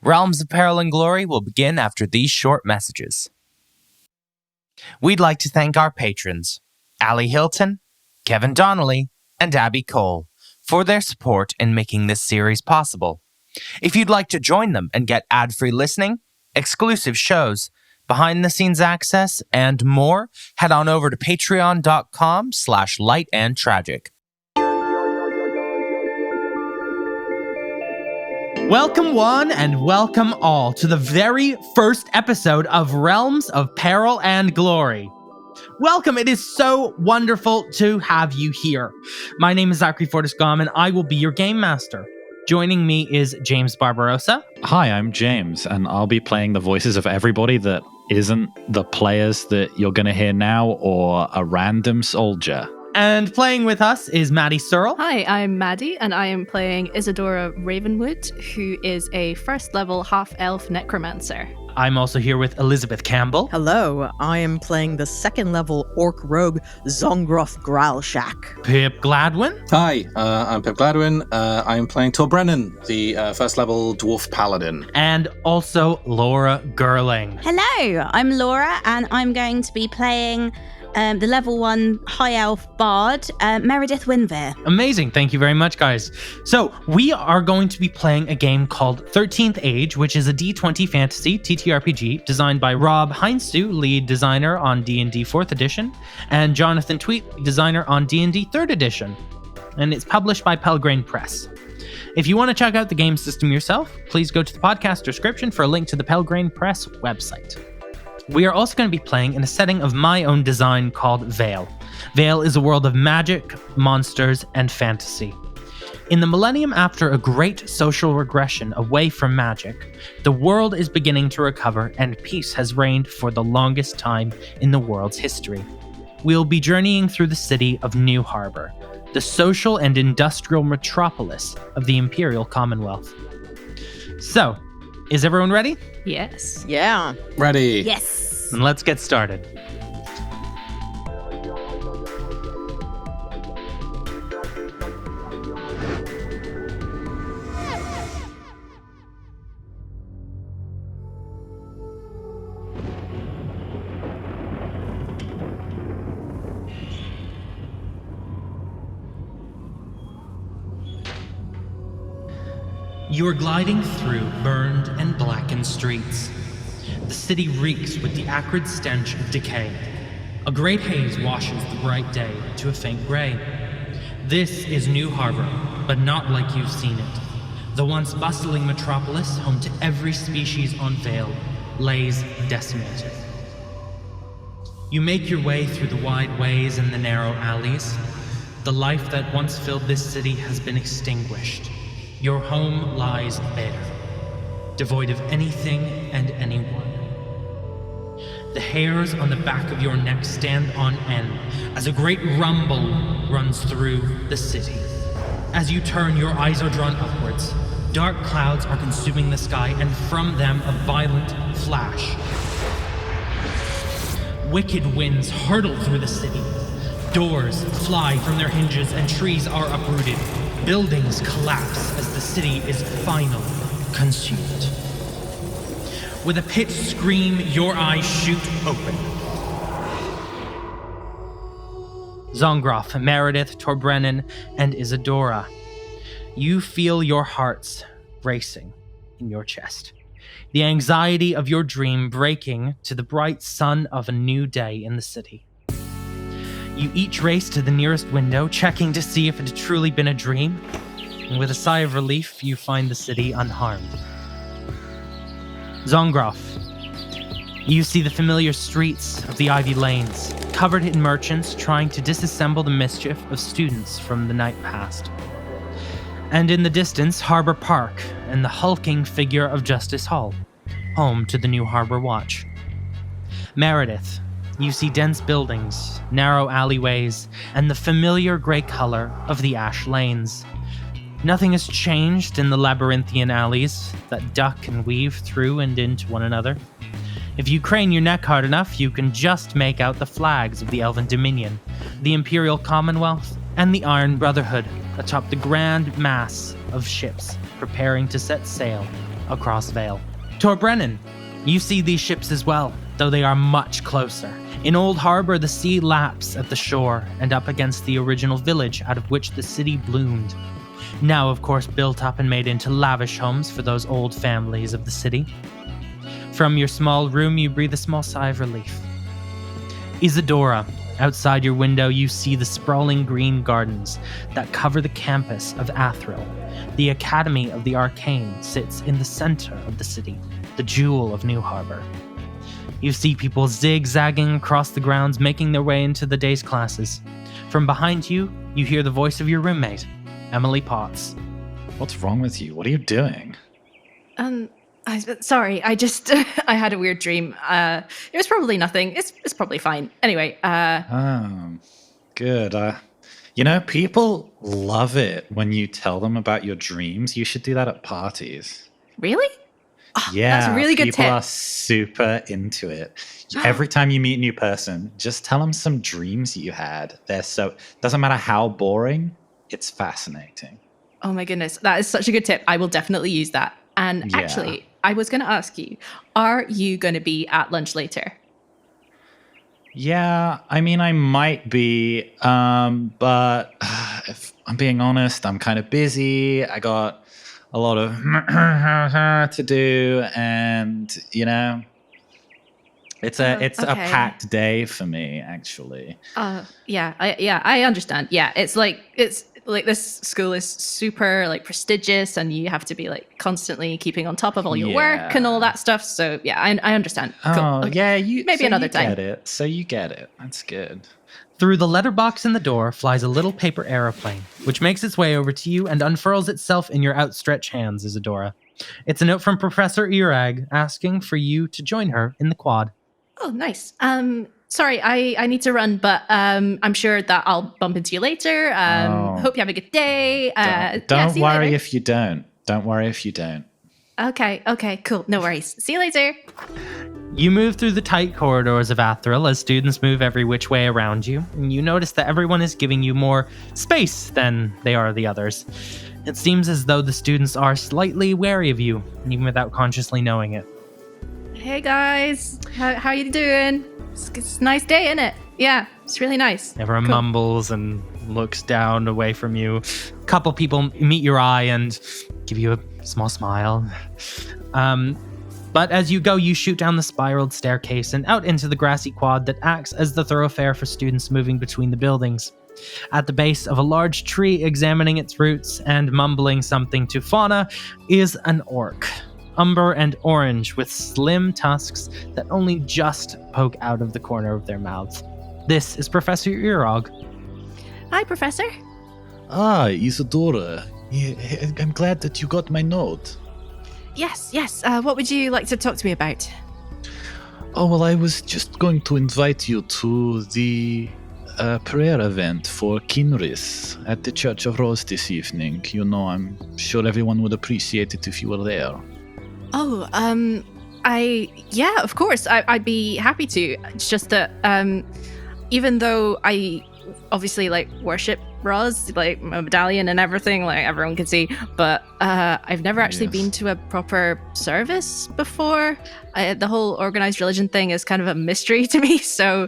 Realms of Peril and Glory will begin after these short messages. We'd like to thank our patrons, Allie Hilton, Kevin Donnelly, and Abby Cole, for their support in making this series possible. If you'd like to join them and get ad-free listening, exclusive shows, behind-the-scenes access, and more, head on over to patreon.com/lightandtragic. Welcome one and welcome all to the very first episode of Realms of Peril and Glory. Welcome, it is so wonderful to have you here. My name is Zachary Fortais-Gomm and I will be your game master. Joining me is James Barbarossa. Hi, I'm James, and I'll be playing the voices of everybody that isn't the players that you're going to hear now or a random soldier. And playing with us is Maddy Searle. Hi, I'm Maddy, and I am playing Isadora Ravenwood, who is a first-level half-elf necromancer. I'm also here with Elizabeth Campbell. Hello, I am playing the second-level orc rogue Zongroff Growlshack. Pip Gladwin. Hi, I'm Pip Gladwin. I'm playing Torbrennan, the first-level dwarf paladin. And also Laura Gerling. Hello, I'm Laura, and I'm going to be playing the level 1 high elf bard, Maerydyth Winveer. Amazing. Thank you very much, guys. So we are going to be playing a game called 13th Age, which is a D20 fantasy TTRPG designed by Rob Heinstu, lead designer on D&D 4th edition, and Jonathan Tweet, designer on D&D 3rd edition. And it's published by Pelgrane Press. If you want to check out the game system yourself, please go to the podcast description for a link to the Pelgrane Press website. We are also going to be playing in a setting of my own design called Vael. Vael is a world of magic, monsters, and fantasy. In the millennium after a great social regression away from magic, the world is beginning to recover and peace has reigned for the longest time in the world's history. We'll be journeying through the city of New Harbour, the social and industrial metropolis of the Imperial Commonwealth. So, is everyone ready? Yes. Yeah. Ready? Yes. And let's get started. You are gliding through burned and blackened streets. The city reeks with the acrid stench of decay. A great haze washes the bright day to a faint gray. This is New Harbour, but not like you've seen it. The once bustling metropolis, home to every species on Vael, lays decimated. You make your way through the wide ways and the narrow alleys. The life that once filled this city has been extinguished. Your home lies bare, devoid of anything and anyone. The hairs on the back of your neck stand on end as a great rumble runs through the city. As you turn, your eyes are drawn upwards. Dark clouds are consuming the sky, and from them a violent flash. Wicked winds hurtle through the city. Doors fly from their hinges and trees are uprooted. Buildings collapse as the city is finally consumed. With a pit scream, your eyes shoot open. Zongroff, Maerydyth, Torbrennan, and Isadora. You feel your hearts racing in your chest. The anxiety of your dream breaking to the bright sun of a new day in the city. You each race to the nearest window, checking to see if it had truly been a dream. And with a sigh of relief, you find the city unharmed. Zongroff. You see the familiar streets of the Ivy Lanes, covered in merchants trying to disassemble the mischief of students from the night past. And in the distance, Harbour Park and the hulking figure of Justice Hall, home to the New Harbour Watch. Maerydyth. You see dense buildings, narrow alleyways, and the familiar gray color of the ash lanes. Nothing has changed in the labyrinthian alleys that duck and weave through and into one another. If you crane your neck hard enough, you can just make out the flags of the Elven Dominion, the Imperial Commonwealth, and the Iron Brotherhood atop the grand mass of ships preparing to set sail across Vael. Torbrennan, you see these ships as well, though they are much closer. In Old Harbour, the sea laps at the shore and up against the original village out of which the city bloomed. Now, of course, built up and made into lavish homes for those old families of the city. From your small room, you breathe a small sigh of relief. Isadora, outside your window, you see the sprawling green gardens that cover the campus of Atrium. The Academy of the Arcane sits in the center of the city, the jewel of New Harbour. You see people zigzagging across the grounds, making their way into the day's classes. From behind you, you hear the voice of your roommate, Emily Potts. What's wrong with you? What are you doing? Sorry, I just I had a weird dream. It was probably nothing. It's probably fine. Anyway, Good. People love it when you tell them about your dreams. You should do that at parties. really? Oh, Yeah, that's a really good people tip. are super into it. Every time you meet a new person, just tell them some dreams you had. Doesn't matter how boring, it's fascinating. Oh my goodness, that is such a good tip. I will definitely use that. And Yeah. actually, I was going to ask you, are you going to be at lunch later? Yeah, I mean, I might be, but if I'm being honest, I'm kind of busy. I got a lot of to do, and it's a okay. packed day for me, actually. I understand. Yeah, it's like this school is super like prestigious, and you have to be like constantly keeping on top of all your work and all that stuff. So yeah, I understand. Cool. Oh, Okay. yeah, Maybe another time. Get it. So you get it. That's good. Through the letterbox in the door flies a little paper aeroplane, which makes its way over to you and unfurls itself in your outstretched hands, Isadora. It's a note from Professor Irag asking for you to join her in the quad. Oh, nice. Sorry, I need to run, but I'm sure that I'll bump into you later. Hope you have a good day. Don't see you worry later. if you don't. Don't worry if you don't. Okay, cool. No worries. See you later. You move through the tight corridors of Athril as students move every which way around you, and you notice that everyone is giving you more space than they are the others. It seems as though the students are slightly wary of you, even without consciously knowing it. Hey guys, how you doing? It's a nice day, isn't it? Yeah, it's really nice. Everyone Cool. mumbles and looks down away from you. A couple people meet your eye and give you a small smile. But as you go, you shoot down the spiraled staircase and out into the grassy quad that acts as the thoroughfare for students moving between the buildings. At the base of a large tree, examining its roots and mumbling something to Fauna, is an orc. Umber and orange with slim tusks that only just poke out of the corner of their mouths. This is Professor Irog. Hi, Professor. Ah, Isadora. Yeah, I'm glad that you got my note. Yes. What would you like to talk to me about? Oh, well, I was just going to invite you to the prayer event for Kinris at the Church of Rose this evening. I'm sure everyone would appreciate it if you were there. Oh, yeah, of course. I'd be happy to. It's just that, even though I obviously worship Roz, my medallion and everything, everyone can see, but I've never actually been to a proper service before. The whole organized religion thing is kind of a mystery to me. So,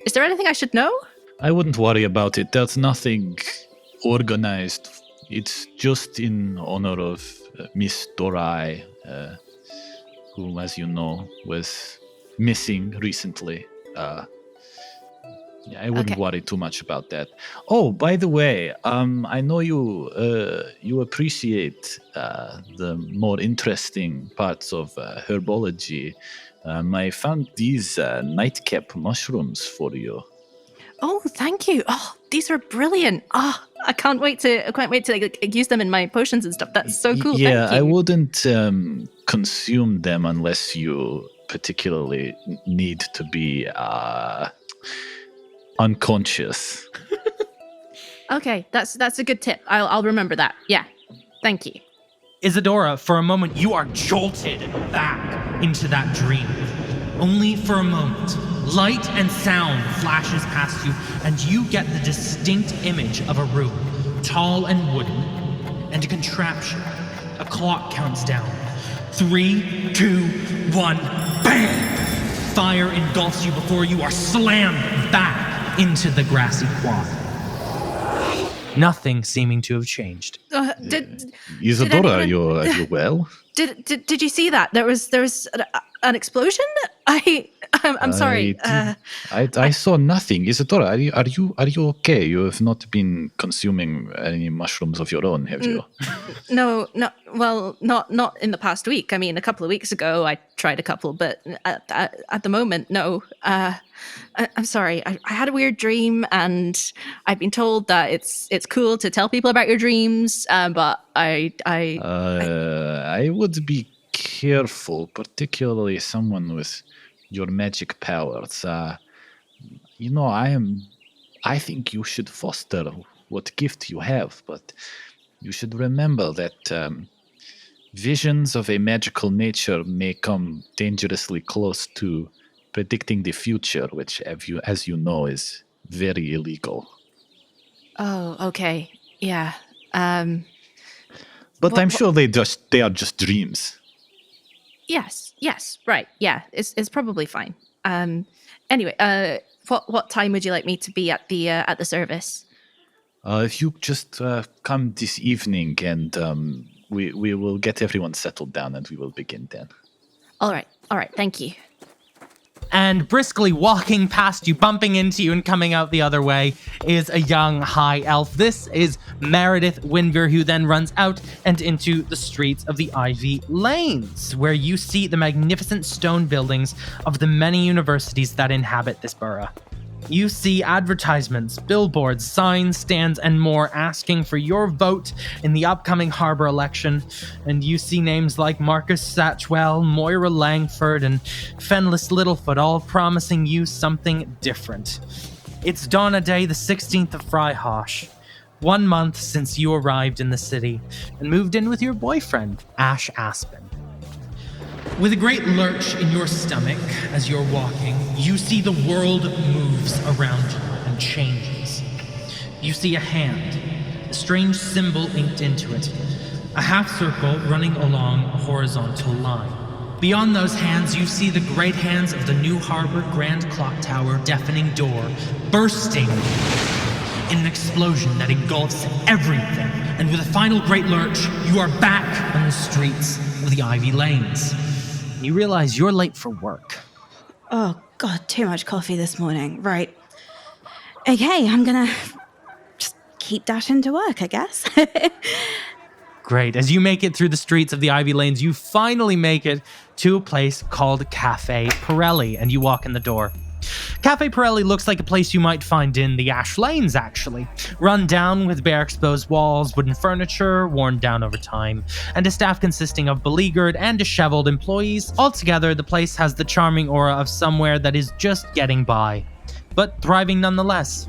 is there anything I should know? I wouldn't worry about it. There's nothing organized. It's just in honor of Miss Dorai, who, as you know, was missing recently. I wouldn't worry too much about that. Oh, by the way, I know you appreciate the more interesting parts of herbology. I found these nightcap mushrooms for you. Oh, thank you. Oh, these are brilliant. Oh, I can't wait to use them in my potions and stuff. That's so cool. Yeah, Thank you. I wouldn't consume them unless you particularly need to be unconscious. Okay, that's a good tip. I'll remember that. Yeah. Thank you. Isadora, for a moment, you are jolted back into that dream. Only for a moment, light and sound flashes past you, and you get the distinct image of a room, tall and wooden, and a contraption. A clock counts down. 3, 2, 1, bam! Fire engulfs you before you are slammed back into the grassy quad. Nothing seeming to have changed. Isadora, are you well? Did you see that? There was an explosion. I'm sorry. I saw nothing. Isadora, are you okay? You have not been consuming any mushrooms of your own, have you? No. Well, not in the past week. I mean, a couple of weeks ago, I tried a couple, but at the moment, no. I'm sorry. I had a weird dream, and I've been told that it's cool to tell people about your dreams. But I would be careful, particularly someone with your magic powers. I think you should foster what gift you have, but you should remember that visions of a magical nature may come dangerously close to predicting the future, which, as you know, is very illegal. Oh, okay. Yeah. But I'm sure they are just dreams. Yes, right. Yeah, it's probably fine. Anyway, what time would you like me to be at the service? If you just come this evening, and we will get everyone settled down, and we will begin then. All right. Thank you. And briskly walking past you, bumping into you, and coming out the other way is a young high elf. This is Maerydyth Winver, who then runs out and into the streets of the Ivy Lanes, where you see the magnificent stone buildings of the many universities that inhabit this borough. You see advertisements, billboards, signs, stands, and more asking for your vote in the upcoming Harbour election. And you see names like Marcus Satchwell, Moira Langford, and Fenlis Littlefoot all promising you something different. It's Donna Day, the 16th of Fryhosh. 1 month since you arrived in the city and moved in with your boyfriend, Ash Aspen. With a great lurch in your stomach as you're walking, you see the world moves around you and changes. You see a hand, a strange symbol inked into it, a half circle running along a horizontal line. Beyond those hands, you see the great hands of the new Harbour Grand Clock Tower deafening door bursting in an explosion that engulfs everything. And with a final great lurch, you are back on the streets of the Ivy Lanes. You realize you're late for work. Oh, God, too much coffee this morning. Right. Okay, I'm gonna just keep dashing to work, I guess. Great. As you make it through the streets of the Ivy Lanes, you finally make it to a place called Cafe Pirelli, and you walk in the door. Cafe Pirelli looks like a place you might find in the Ash Lanes, actually. Run down with bare exposed walls, wooden furniture, worn down over time, and a staff consisting of beleaguered and disheveled employees. Altogether, the place has the charming aura of somewhere that is just getting by, but thriving nonetheless.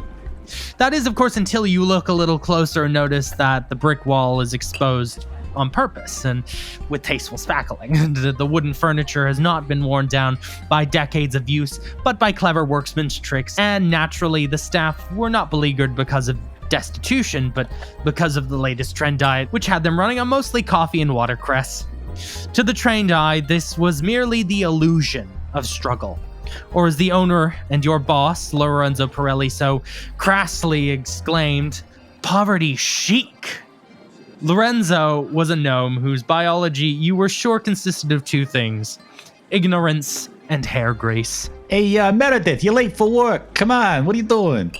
That is, of course, until you look a little closer and notice that the brick wall is exposed on purpose and with tasteful spackling. The wooden furniture has not been worn down by decades of use, but by clever workmen's tricks, and naturally the staff were not beleaguered because of destitution, but because of the latest trend diet, which had them running on mostly coffee and watercress. To the trained eye, this was merely the illusion of struggle. Or as the owner and your boss, Lorenzo Pirelli, so crassly exclaimed, poverty chic. Lorenzo was a gnome whose biology you were sure consisted of two things: ignorance and hair grease. Hey, Maerydyth, you're late for work. Come on, what are you doing?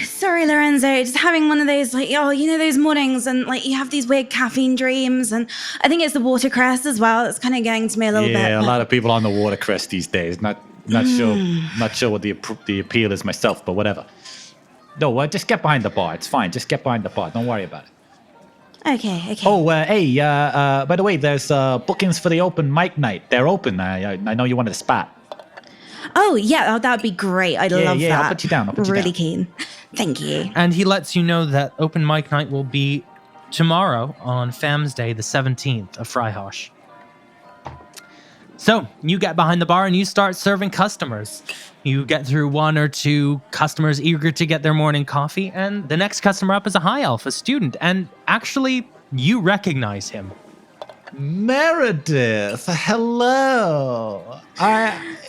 Sorry, Lorenzo. Just having one of those, those mornings and, you have these weird caffeine dreams. And I think it's the watercress as well. It's kind of getting to me a little bit. Yeah, a lot of people on the watercress these days. Not sure what the appeal is myself, but whatever. No, just get behind the bar. It's fine. Just get behind the bar. Don't worry about it. Okay. Oh, hey, by the way, there's bookings for the open mic night. They're open. I know you wanted a spot. Oh, yeah, that would be great. I'd love that. I'll put you down. Really keen. Thank you. And he lets you know that open mic night will be tomorrow on Fam's Day, the 17th of Fryhosh. So you get behind the bar and you start serving customers. You get through one or two customers eager to get their morning coffee, and the next customer up is a high elf, a student, and actually you recognize him. Maerydyth, hello.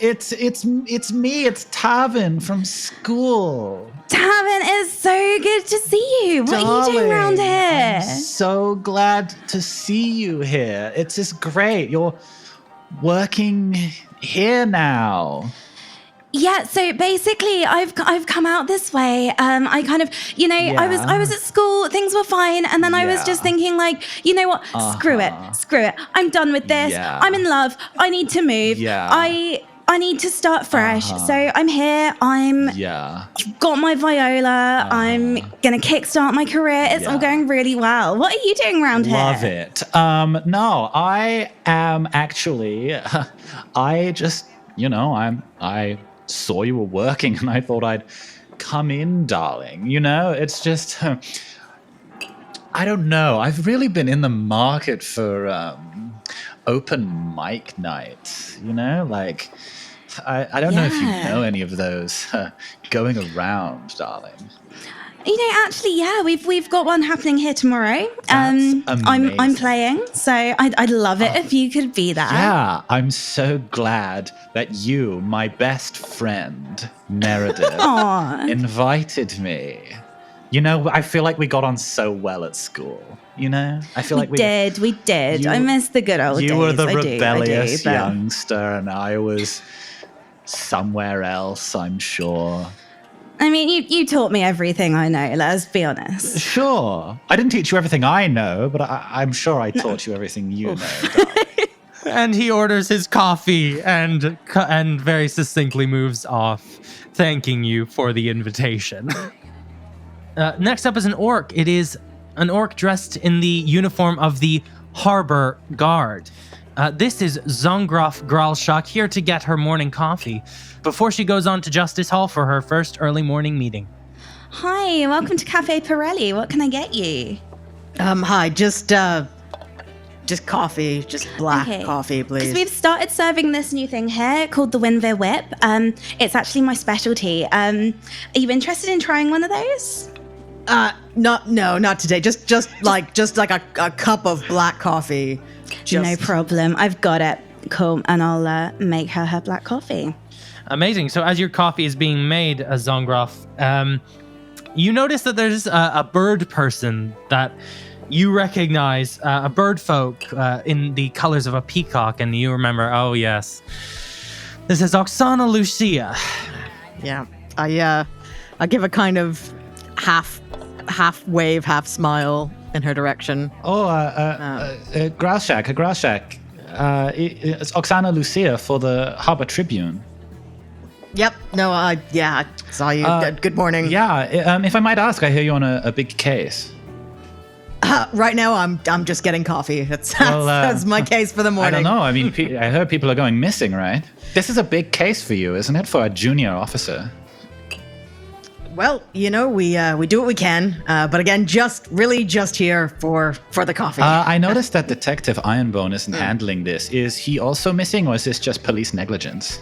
It's me. It's Tavin from school. Tavin, it's so good to see you. What are you doing around here? I'm so glad to see you here. It's just great. You're working here now. Yeah, so basically I've come out this way. I kind of, I was at school, things were fine, and then I was just thinking like, you know what? Screw it. I'm done with this. Yeah. I'm in love. I need to move. Yeah. I need to start fresh. So I'm here. I've got my viola. I'm gonna kickstart my career. It's all going really well. What are you doing around here? Love it. No, I am actually I just, I saw you were working and I thought I'd come in, darling. It's just I don't know. I've really been in the market for open mic nights, like I don't know if you know any of those going around, darling. Actually, yeah, we've got one happening here tomorrow. That's I'm playing, so I'd love it if you could be there. Yeah, I'm so glad that you, my best friend, Maerydyth, invited me. I feel like we got on so well at school. I feel like we did. I miss the good old days. You were the rebellious but youngster, and I was somewhere else, I'm sure. I mean, you taught me everything I know, let's be honest. Sure. I didn't teach you everything I know, but I'm sure I taught you everything you know, darling. And he orders his coffee and very succinctly moves off, thanking you for the invitation. Next up is an orc. It is an orc dressed in the uniform of the Harbour Guard. This is Zongroff Gralshak, here to get her morning coffee before she goes on to Justice Hall for her first early morning meeting. Hi, welcome to Cafe Pirelli. What can I get you? Hi, just coffee, just black coffee, please. Because we've started serving this new thing here called the Winver Whip. It's actually my specialty. Are you interested in trying one of those? Not today. Just like a cup of black coffee. No problem. I've got it. Cool. And I'll make her black coffee. Amazing. So as your coffee is being made, Zongroff, you notice that there's a bird person that you recognize, a bird folk in the colors of a peacock, and you remember, oh yes, this is Oksana Lucia. Yeah. I give a kind of half wave, half smile in her direction. Gralshak. It's Oksana Lucia for the Harbour Tribune. Yep. No, I saw you. Good morning. Yeah. If I might ask, I hear you on a big case. Right now, I'm just getting coffee. That's my case for the morning. I don't know. I mean, I heard people are going missing, right? This is a big case for you, isn't it, for a junior officer? Well, we do what we can, but again, just here for the coffee. I noticed that Detective Ironbone isn't handling this. Is he also missing, or is this just police negligence?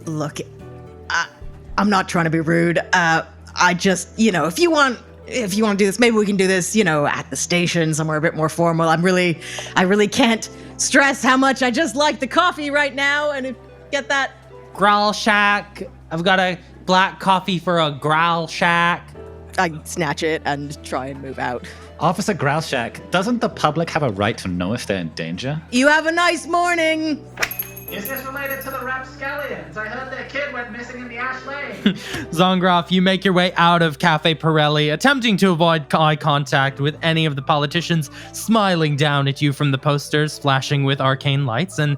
Look, I'm not trying to be rude. I just, if you want to do this, maybe we can do this, at the station, somewhere a bit more formal. I really can't stress how much I just like the coffee right now, and get that. Gralshak. I've got a black coffee for a Gralshak. I snatch it and try and move out. Officer Gralshak, doesn't the public have a right to know if they're in danger? You have a nice morning. Is this related to the rapscallions? I heard their kid went missing in the Ash Lane. Zongroff, you make your way out of Cafe Pirelli, attempting to avoid eye contact with any of the politicians smiling down at you from the posters flashing with arcane lights, and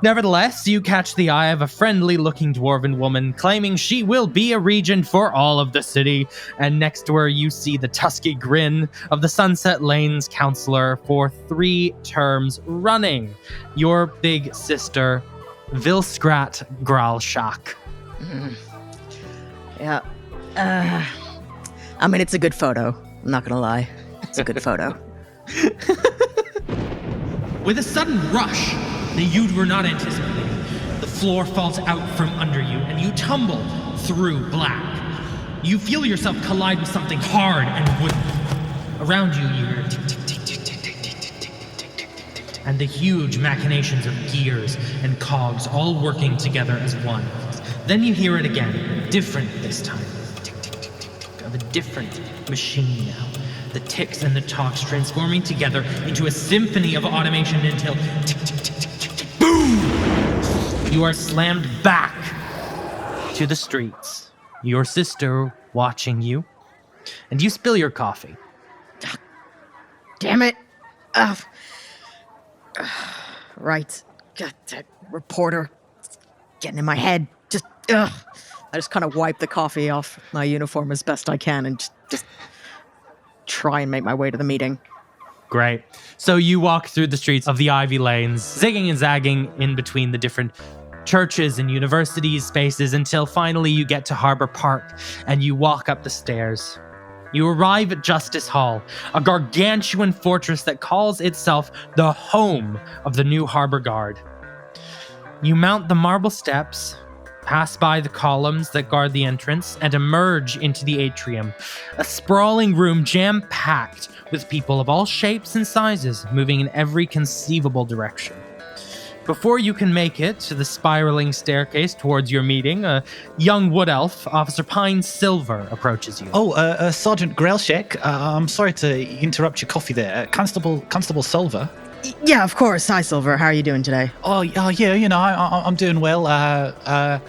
nevertheless, you catch the eye of a friendly-looking dwarven woman claiming she will be a regent for all of the city, and next to her you see the tusky grin of the Sunset Lanes counselor for 3 terms running, your big sister, Vilskrat Gralshak. Yeah. I mean, it's a good photo. I'm not gonna lie. It's a good photo. With a sudden rush that you were not anticipating, the floor falls out from under you and you tumble through black. You feel yourself collide with something hard and wooden. Around you, you hear tick, tick, tick, tick, tick, and the huge machinations of gears and cogs all working together as one. Then you hear it again, different this time. Tick, tick, tick, tick, tick, of a different machine now. The ticks and the talks transforming together into a symphony of automation until tick, tick, tick, tick, tick, tick, boom! You are slammed back to the streets. Your sister watching you, and you spill your coffee. Damn it. Right. God, that reporter. It's getting in my head. I just kind of wipe the coffee off my uniform as best I can and just try and make my way to the meeting. Great. So you walk through the streets of the Ivy Lanes, zigging and zagging in between the different churches and universities spaces until finally you get to Harbour Park and you walk up the stairs. You arrive at Justice Hall, a gargantuan fortress that calls itself the home of the new Harbour Guard. You mount the marble steps, pass by the columns that guard the entrance, and emerge into the Atrium, a sprawling room jam-packed with people of all shapes and sizes moving in every conceivable direction. Before you can make it to the spiraling staircase towards your meeting, a young wood elf, Officer Pine Silver, approaches you. Oh, Sergeant Grailshek, I'm sorry to interrupt your coffee there. Constable Silver. Yeah, of course. Hi, Silver. How are you doing today? Oh yeah, I'm doing well. My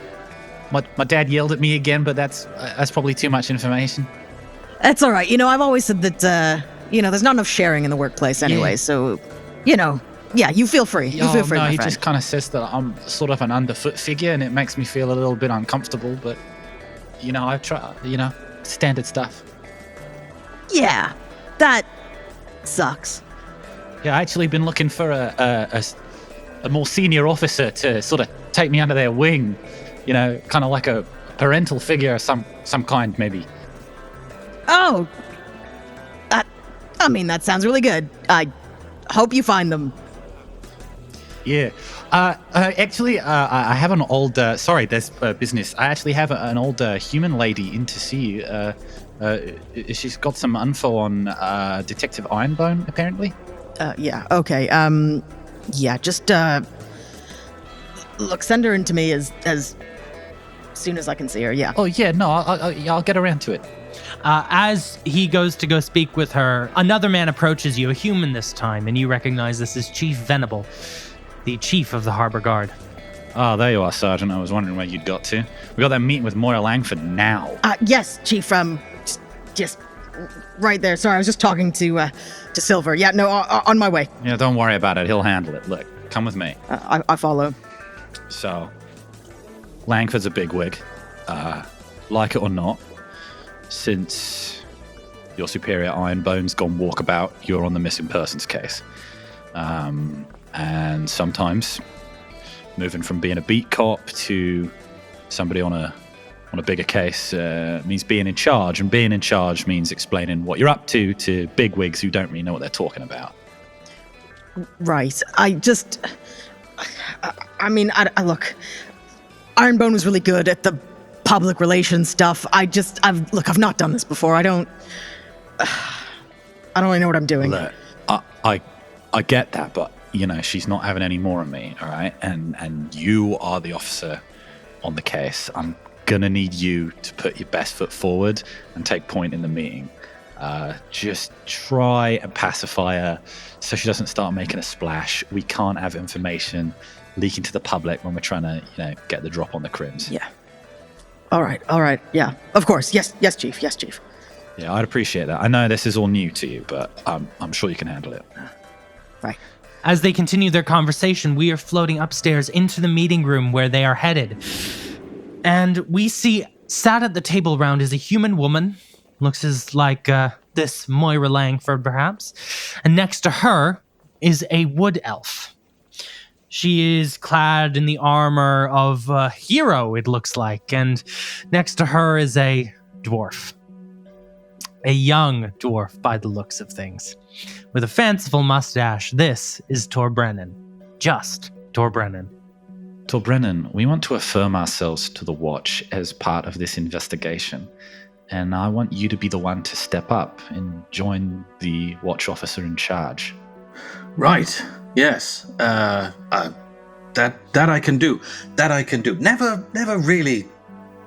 dad yelled at me again, but that's probably too much information. That's all right. I've always said that, there's not enough sharing in the workplace anyway, so, yeah, you feel free. You feel free, my he friend. just kind of says that I'm sort of an underfoot figure, and it makes me feel a little bit uncomfortable, but, I've tried, standard stuff. Yeah, that sucks. Yeah, I actually been looking for a more senior officer to sort of take me under their wing, kind of like a parental figure of some kind, maybe. Oh, that sounds really good. I hope you find them. Yeah. Actually, I have an old... sorry, there's business. I actually have an old human lady in to see you. She's got some info on Detective Ironbone, apparently. Yeah, okay. Just, look, send her in to me as soon as I can see her, yeah. Oh, yeah, no, I'll get around to it. As he goes to go speak with her, another man approaches you, a human this time, and you recognize this is Chief Venable, the chief of the Harbour Guard. Oh, there you are, Sergeant. I was wondering where you'd got to. We got that meeting with Moira Langford now. Yes, Chief, just right there. Sorry, I was just talking to Silver. Yeah, no, on my way. Yeah, don't worry about it. He'll handle it. Look, come with me. I follow. So, Langford's a bigwig. Like it or not, since your superior Ironbone's gone walkabout, you're on the missing persons case. And sometimes moving from being a beat cop to somebody on a bigger case means being in charge, and being in charge means explaining what you're up to bigwigs who don't really know what they're talking about. Right. Look, Ironbone was really good at the public relations stuff. I've not done this before. I don't really know what I'm doing. Look, I get that, but she's not having any more of me, all right? And you are the officer on the case. I'm gonna need you to put your best foot forward and take point in the meeting. Just try and pacify her so she doesn't start making a splash. We can't have information leaking to the public when we're trying to, get the drop on the crims. Yeah. All right. Yeah, of course. Yes, Chief. Yes, Chief. Yeah, I'd appreciate that. I know this is all new to you, but I'm sure you can handle it. Right. As they continue their conversation, we are floating upstairs into the meeting room where they are headed. And we see, sat at the table round is a human woman, looks like this Moira Langford, perhaps. And next to her is a wood elf. She is clad in the armor of a hero, it looks like. And next to her is a dwarf. A young dwarf, by the looks of things. With a fanciful mustache, this is Torbrennan. Just Torbrennan. Torbrennan, we want to affirm ourselves to the Watch as part of this investigation. And I want you to be the one to step up and join the Watch officer in charge. Right. Yes. That I can do. That I can do. Never really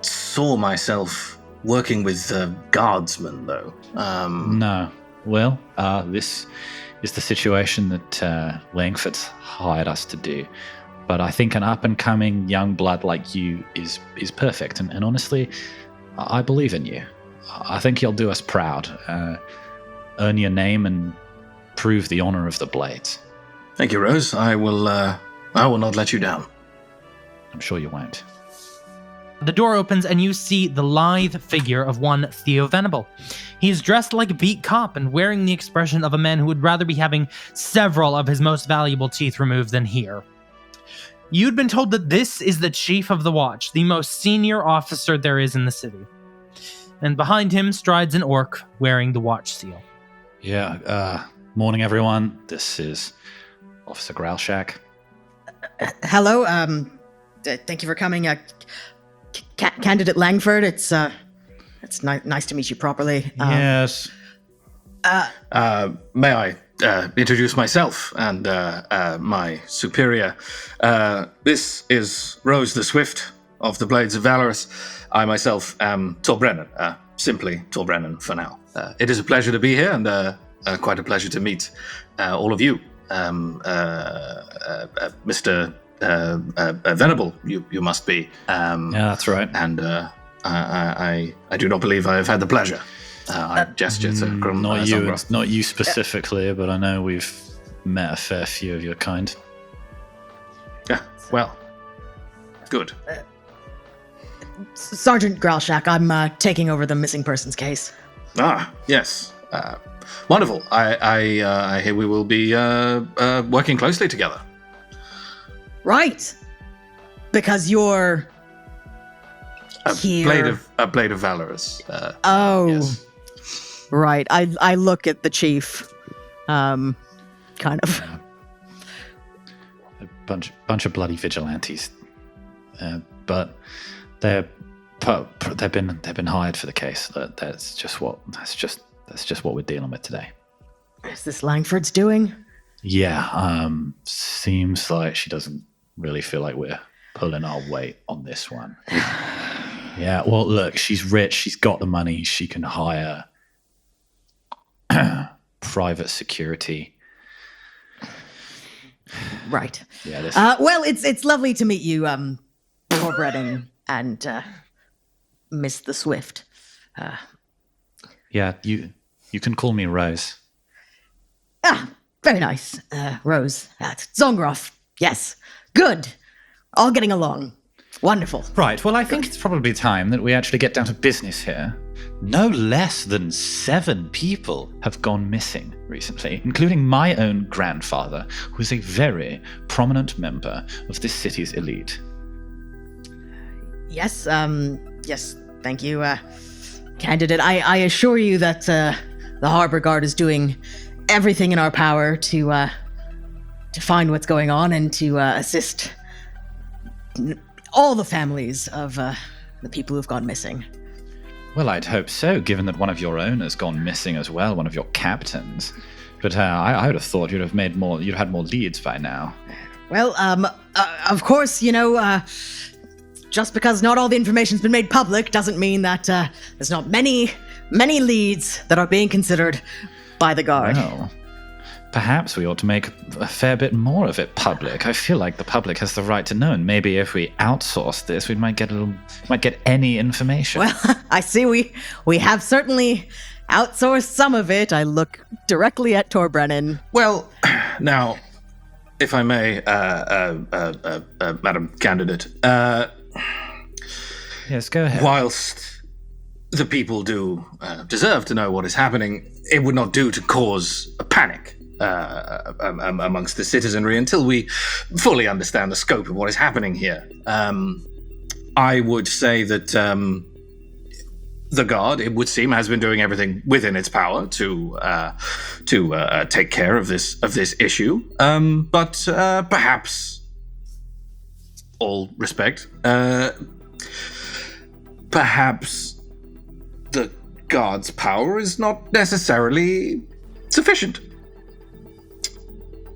saw myself working with guardsmen, though. No. Well, this is the situation that Langford's hired us to do. But I think an up-and-coming young blood like you is perfect. And honestly, I believe in you. I think you'll do us proud. Earn your name and prove the honor of the Blades. Thank you, Rose. I will not let you down. I'm sure you won't. The door opens and you see the lithe figure of one Theo Venable. He is dressed like a beat cop and wearing the expression of a man who would rather be having several of his most valuable teeth removed than here. You'd been told that this is the Chief of the Watch, the most senior officer there is in the city. And behind him strides an orc wearing the Watch seal. Yeah, morning everyone. This is Officer Growlshack. Hello, thank you for coming. Candidate Langford, it's nice to meet you properly. Yes. May I introduce myself and my superior? This is Rose the Swift of the Blades of Valorous. I myself am Torbrennan, simply Torbrennan for now. It is a pleasure to be here and quite a pleasure to meet all of you. Mr. Venable, you must be. Yeah, that's right. And I do not believe I have had the pleasure. I gesture to Grum. Not you specifically, but I know we've met a fair few of your kind. Yeah, well, good. Sergeant Growlshack, I'm taking over the missing persons case. Ah, yes. Wonderful. I hear we will be working closely together. Right. Because you're here. A blade of Valorous. Yes. Right. I look at the chief, kind of. A bunch of bloody vigilantes, but they've been hired for the case. That's just what we're dealing with today. Is this Langford's doing? Yeah. Seems like she doesn't really feel like we're pulling our weight on this one. Yeah, well, look, she's rich. She's got the money. She can hire private security. Right. Yeah. Well, it's lovely to meet you, Torbrennan and Miss the Swift. Yeah, you can call me Rose. Very nice, Rose. Zongroff. Yes. Good. All getting along. Wonderful. Right, well, I think it's probably time that we actually get down to business here. No less than 7 people have gone missing recently, including my own grandfather, who is a very prominent member of this city's elite. Yes, yes, thank you, candidate. I assure you that the Harbour Guard is doing everything in our power to find what's going on and to assist all the families of the people who've gone missing. Well, I'd hope so, given that one of your own has gone missing as well, one of your captains. But I would have thought you'd have had more leads by now. Well, of course, just because not all the information's been made public doesn't mean that there's not many leads that are being considered by the Guard. Well, perhaps we ought to make a fair bit more of it public. I feel like the public has the right to know, and maybe if we outsource this, we might get any information. Well, I see we have certainly outsourced some of it. I look directly at Torbrennan. Well, now, if I may, Madam Candidate. Yes, go ahead. Whilst the people do deserve to know what is happening, it would not do to cause a panic amongst the citizenry until we fully understand the scope of what is happening here. I would say that the Guard, it would seem, has been doing everything within its power to take care of this issue. But perhaps, all respect, perhaps the Guard's power is not necessarily sufficient.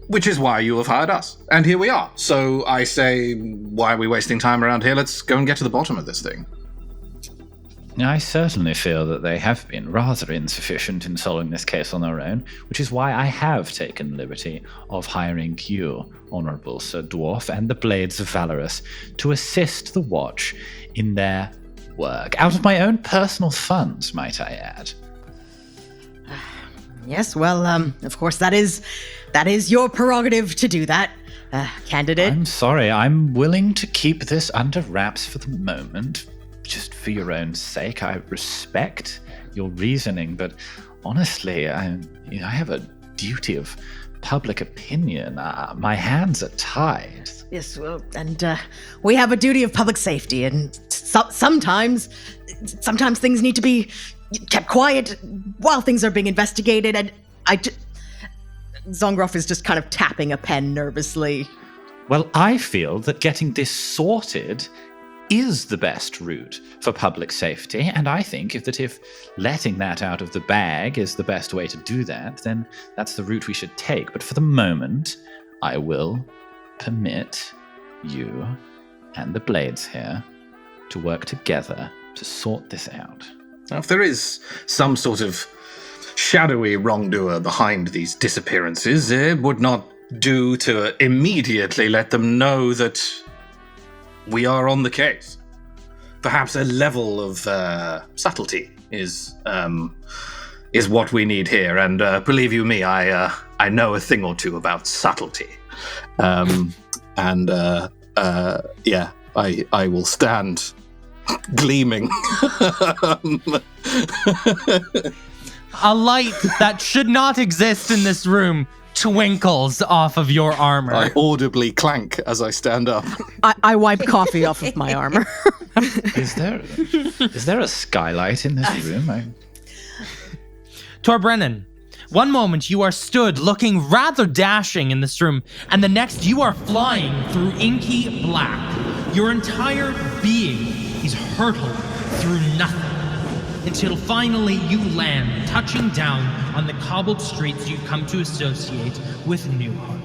which is why you have hired us. And here we are. So I say, why are we wasting time around here? Let's go and get to the bottom of this thing. I certainly feel that they have been rather insufficient in solving this case on their own, which is why I have taken the liberty of hiring you, Honorable Sir Dwarf, and the Blades of Valorous to assist the Watch in their work, out of my own personal funds, might I add. Yes, well, of course, that is your prerogative to do that, candidate. I'm sorry, I'm willing to keep this under wraps for the moment, just for your own sake. I respect your reasoning, but honestly, I have a duty of public opinion. My hands are tied. Yes, well, and we have a duty of public safety, and sometimes things need to be kept quiet while things are being investigated, and Zongroff is just kind of tapping a pen nervously. Well, I feel that getting this sorted is the best route for public safety, and I think if letting that out of the bag is the best way to do that, then that's the route we should take. But for the moment, I will permit you and the Blades here to work together to sort this out. Now, if there is some sort of shadowy wrongdoer behind these disappearances, it would not do to immediately let them know that we are on the case. Perhaps a level of subtlety is what we need here, and believe you me, I know a thing or two about subtlety. I will stand gleaming. A light that should not exist in this room twinkles off of your armor. I audibly clank as I stand up. I wipe coffee off of my armor. Is there a skylight in this room? Torbrennan, one moment you are stood looking rather dashing in this room, and the next you are flying through inky black. Your entire being is hurtled through nothing, until finally you land, touching down on the cobbled streets you've come to associate with Newhart.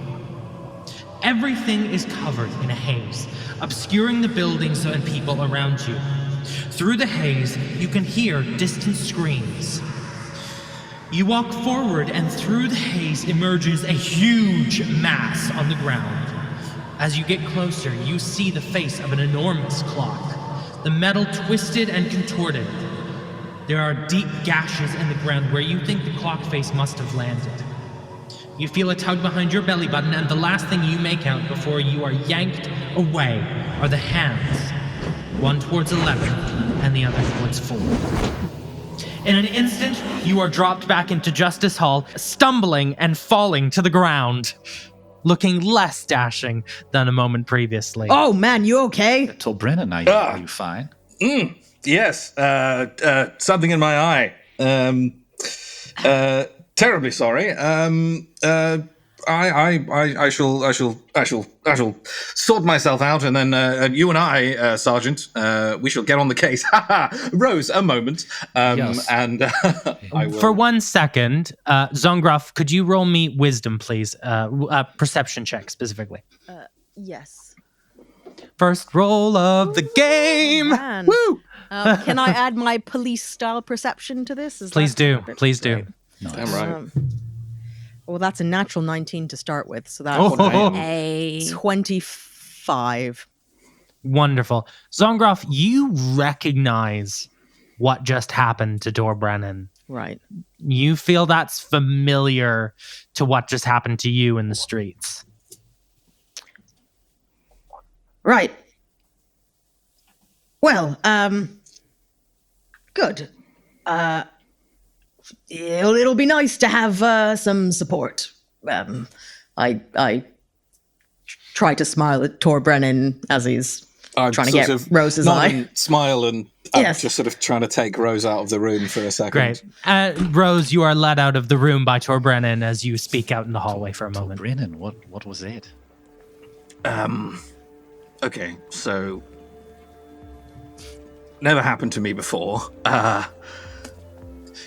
Everything is covered in a haze, obscuring the buildings and people around you. Through the haze, you can hear distant screams. You walk forward, and through the haze emerges a huge mass on the ground. As you get closer, you see the face of an enormous clock, the metal twisted and contorted. There are deep gashes in the ground where you think the clock face must have landed. You feel a tug behind your belly button, and the last thing you make out before you are yanked away are the hands, one towards 11 and the other towards 4. In an instant, you are dropped back into Justice Hall, stumbling and falling to the ground, looking less dashing than a moment previously. Oh man, you okay? Torbrennan, are you fine? Yes, something in my eye. Terribly sorry. I shall sort myself out, and then you and I, Sergeant, we shall get on the case. Rose, a moment. Yes. And I will. For 1 second, Zongroff, could you roll me wisdom, please? Perception check, specifically. Yes. First roll of the game! Man. Woo! Can I add my police-style perception to this? Please do. Please do. Nice. Damn right. Well, that's a natural 19 to start with, so that's Hey. 25. Wonderful. Zongroff, you recognize what just happened to Torbrennan. Right. You feel that's familiar to what just happened to you in the streets. Right. Well, good. It'll be nice to have some support. I try to smile at Torbrennan as he's I'm trying to sort get of Rose's nod eye. and smile, and I'm Yes. just sort of trying to take Rose out of the room for a second. Great. Rose, you are led out of the room by Torbrennan as you speak out in the hallway for a moment. Torbrennan, what was it? Okay, so never happened to me before.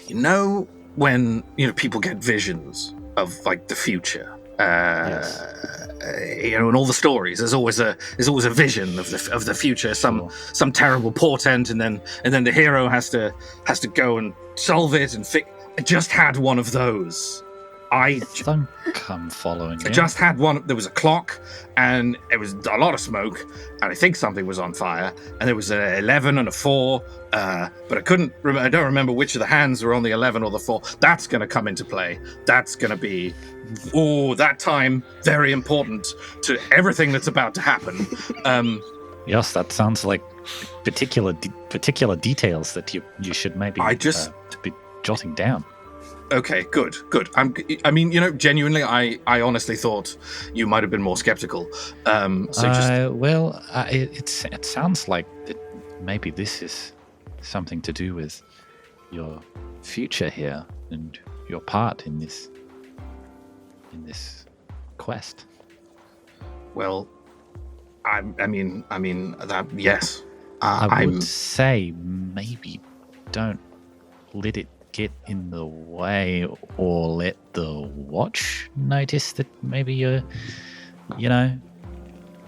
You know when people get visions of like the future, in all the stories, there's always a vision of the future, some terrible portent, and then the hero has to go and solve it and fix. I just had one of those. I'm following you. I just had one. There was a clock, and it was a lot of smoke, and I think something was on fire, and there was an 11 and a 4, but I couldn't. I don't remember which of the hands were on the 11 or the 4. That's going to come into play. That's going to be, that time very important to everything that's about to happen. Yes, that sounds like particular details that you should maybe be jotting down. Okay, good. Genuinely, I honestly thought you might have been more skeptical. It sounds like that maybe this is something to do with your future here and your part in this quest. Well, I mean that, yes. I would say maybe don't let it get in the way, or let the watch notice that maybe you're,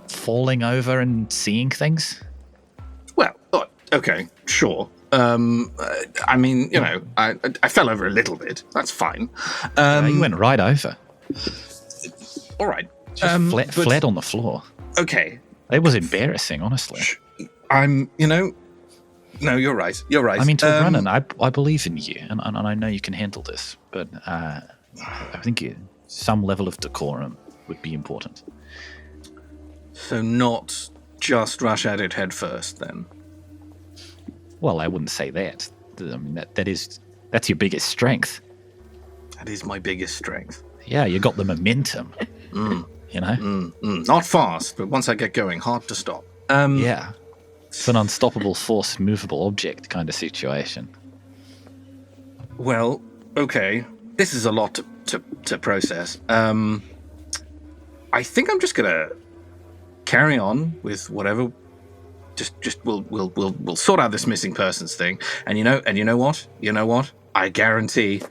falling over and seeing things. Well, okay, sure. I fell over a little bit. That's fine. You went right over. All right. Just flat on the floor. Okay. It was embarrassing, honestly. No, you're right. I mean, Torbrennan, I believe in you, and I know you can handle this, but I think some level of decorum would be important. So not just rush at it head first, then? Well, I wouldn't say that. I mean, that's your biggest strength. That is my biggest strength. Yeah, you got the momentum. Not fast, but once I get going, hard to stop. Yeah. It's an unstoppable force, movable object kind of situation. Well, okay. This is a lot to process. I think I'm just gonna carry on with whatever. Just we'll sort out this missing persons thing. And you know what? I guarantee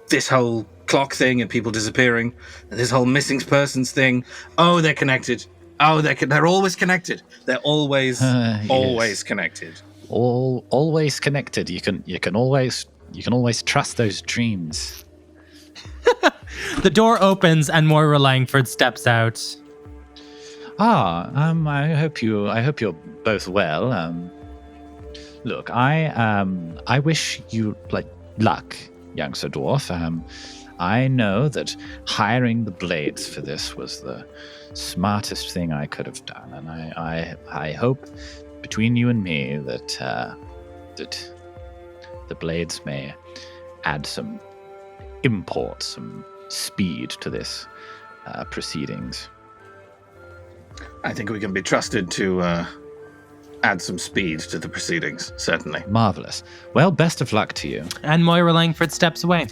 this whole clock thing and people disappearing and this whole missing persons thing. Oh, they're connected. Oh, they're always connected. They're always always connected. Always connected. You can always trust those dreams. The door opens and Moira Langford steps out. I hope you're both well. Look, I wish you luck, young Sir Dwarf. I know that hiring the Blades for this was the smartest thing I could have done, and I hope between you and me that the Blades may add some import, some speed to this proceedings. I think we can be trusted to add some speed to the proceedings, certainly. Marvelous. Well, best of luck to you. And Moira Langford steps away.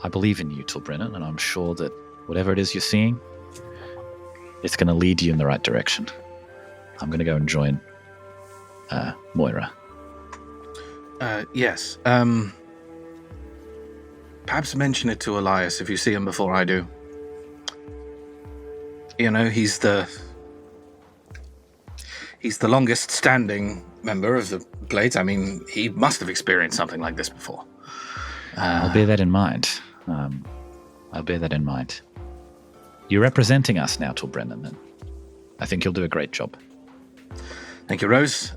I believe in you, Torbrennan, and I'm sure that whatever it is you're seeing, it's going to lead you in the right direction. I'm going to go and join Moira. Yes. Perhaps mention it to Elias if you see him before I do. He's the longest standing member of the Blades. I mean, he must have experienced something like this before. I'll bear that in mind. You're representing us now, Torbrennan, and I think you'll do a great job. Thank you, Rose.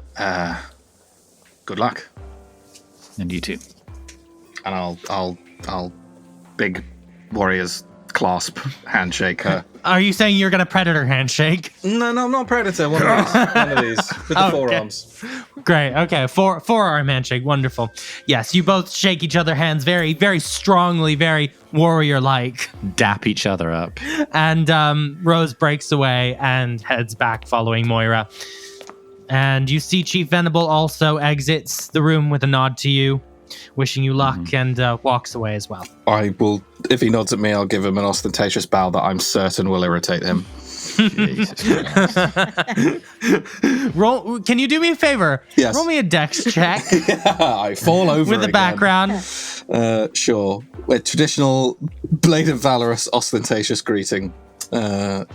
Good luck. And you too. And I'll big warrior's clasp handshake her. Are you saying you're gonna predator handshake? No, not predator. One of these with the forearms. Great. Okay, forearm handshake. Wonderful. Yes, you both shake each other hands very, very strongly, very warrior-like. Dap each other up. And Rose breaks away and heads back, following Moira. And you see Chief Venable also exits the room with a nod to you, wishing you luck, and walks away as well. I will, if he nods at me, I'll give him an ostentatious bow that I'm certain will irritate him. Jesus Christ. Roll. Can you do me a favor? Yes. Roll me a dex check. I fall over with the again. background. Sure. With traditional blade of valorous, ostentatious greeting. Oh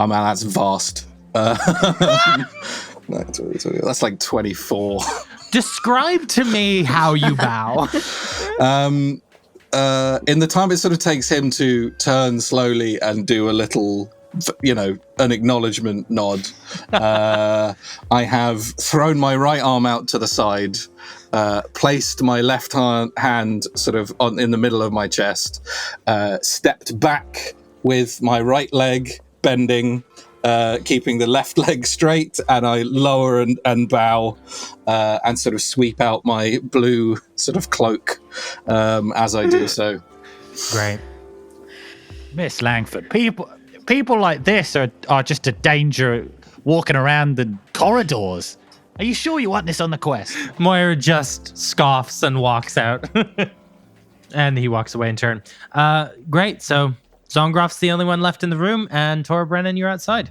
man, that's vast. That's like 24. Describe to me how you bow. In the time it sort of takes him to turn slowly and do a little, an acknowledgement nod, I have thrown my right arm out to the side, placed my left hand sort of in the middle of my chest, stepped back with my right leg bending, keeping the left leg straight, and I lower and bow and sort of sweep out my blue sort of cloak as I do so. Great. Miss Langford, people like this are just a danger walking around the corridors. Are you sure you want this on the quest? Moira just scoffs and walks out. And he walks away in turn. Great, so Zongroff's the only one left in the room, and Torbrennan, you're outside.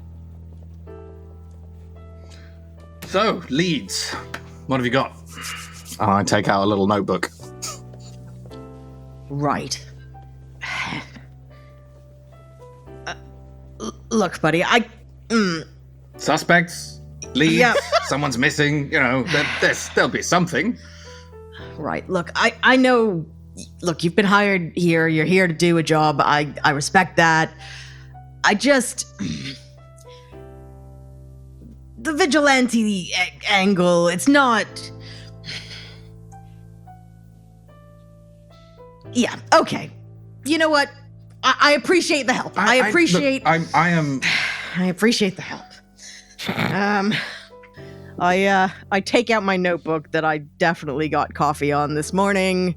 So, leads. What have you got? And I take out a little notebook. Right. Look, buddy, Suspects, leads, someone's missing, there'll be something. Right, look, I know... Look, you've been hired here. You're here to do a job. I respect that. I just... The vigilante angle, it's not... Yeah, okay. You know what? I appreciate the help. I appreciate the help. I take out my notebook that I definitely got coffee on this morning.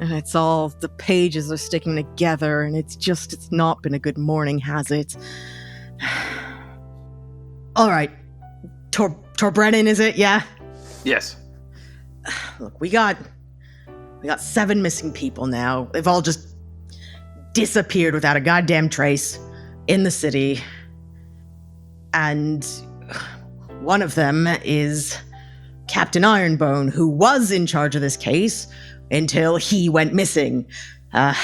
And it's all, the pages are sticking together, and it's not been a good morning, has it? All right. Torbrennan, is it? Yeah? Yes. Look, we got 7 missing people now. They've all just disappeared without a goddamn trace in the city. And one of them is Captain Ironbone, who was in charge of this case until he went missing. I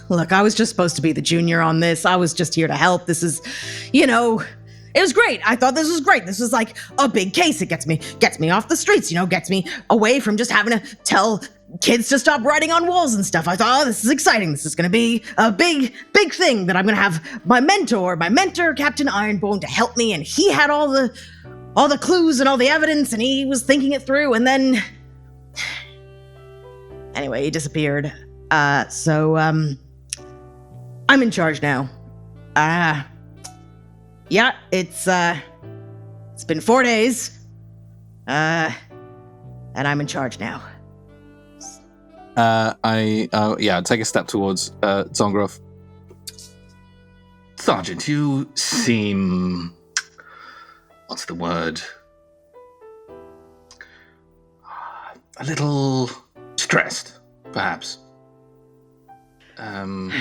was just supposed to be the junior on this. I was just here to help. This is, it was great. I thought this was great. This was like a big case. It gets me off the streets, gets me away from just having to tell kids to stop writing on walls and stuff. I thought, oh, this is exciting. This is going to be a big, big thing that I'm going to have my mentor, Captain Ironbone, to help me. And he had all the clues and all the evidence, and he was thinking it through. And then, anyway, he disappeared. So I'm in charge now. Yeah, it's been 4 days. And I'm in charge now. I take a step towards Zongroff. Sergeant, you seem... what's the word? A little stressed, perhaps. I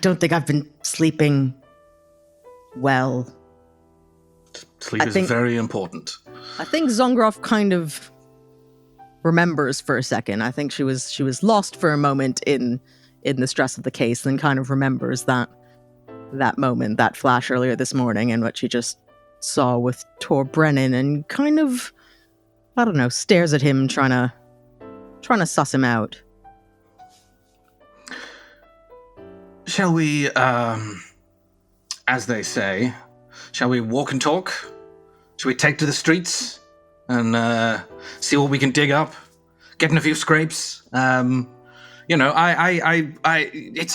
don't think I've been sleeping well. Sleep is very important. I think Zongroff kind of remembers for a second. I think she was lost for a moment in the stress of the case, then kind of remembers that moment, that flash earlier this morning, and what she just saw with Torbrennan, and kind of, I don't know, stares at him, trying to suss him out. Shall we, as they say, shall we walk and talk? Shall we take to the streets and see what we can dig up? Get in a few scrapes? It's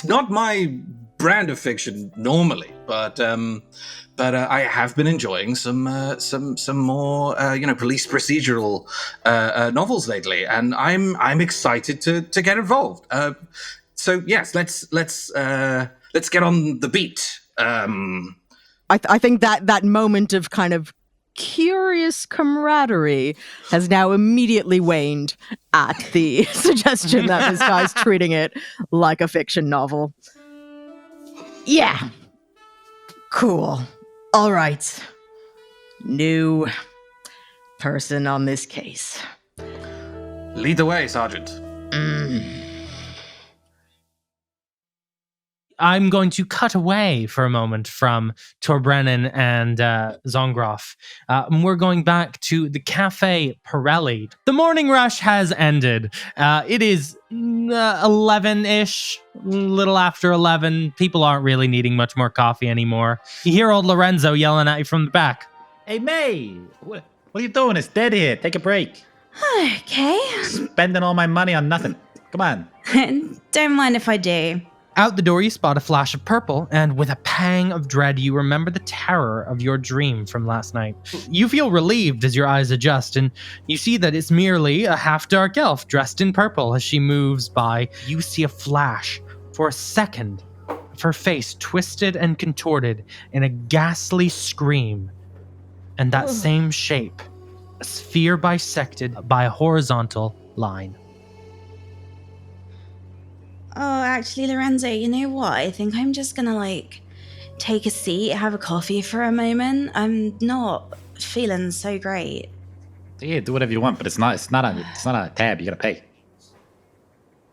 not my brand of fiction normally, but I have been enjoying some more police procedural novels lately, and I'm excited to get involved. So yes, let's get on the beat. I think that moment of kind of curious camaraderie has now immediately waned at the suggestion that this guy's treating it like a fiction novel. Yeah. Cool. All right. New person on this case. Lead the way, Sergeant. I'm going to cut away for a moment from Torbrennan and Zongroff. We're going back to the Cafe Pirelli. The morning rush has ended. It is 11-ish, little after 11. People aren't really needing much more coffee anymore. You hear old Lorenzo yelling at you from the back. Hey, May, what are you doing? It's dead here. Take a break. Okay. Spending all my money on nothing. Come on. Don't mind if I do. Out the door, you spot a flash of purple, and with a pang of dread, you remember the terror of your dream from last night. You feel relieved as your eyes adjust, and you see that it's merely a half-dark elf dressed in purple. As she moves by, you see a flash, for a second, of her face twisted and contorted in a ghastly scream. And that same shape, a sphere bisected by a horizontal line. Oh, actually, Lorenzo, you know what? I think I'm just gonna, take a seat, have a coffee for a moment. I'm not feeling so great. Yeah, do whatever you want, but it's not a tab. You gotta pay.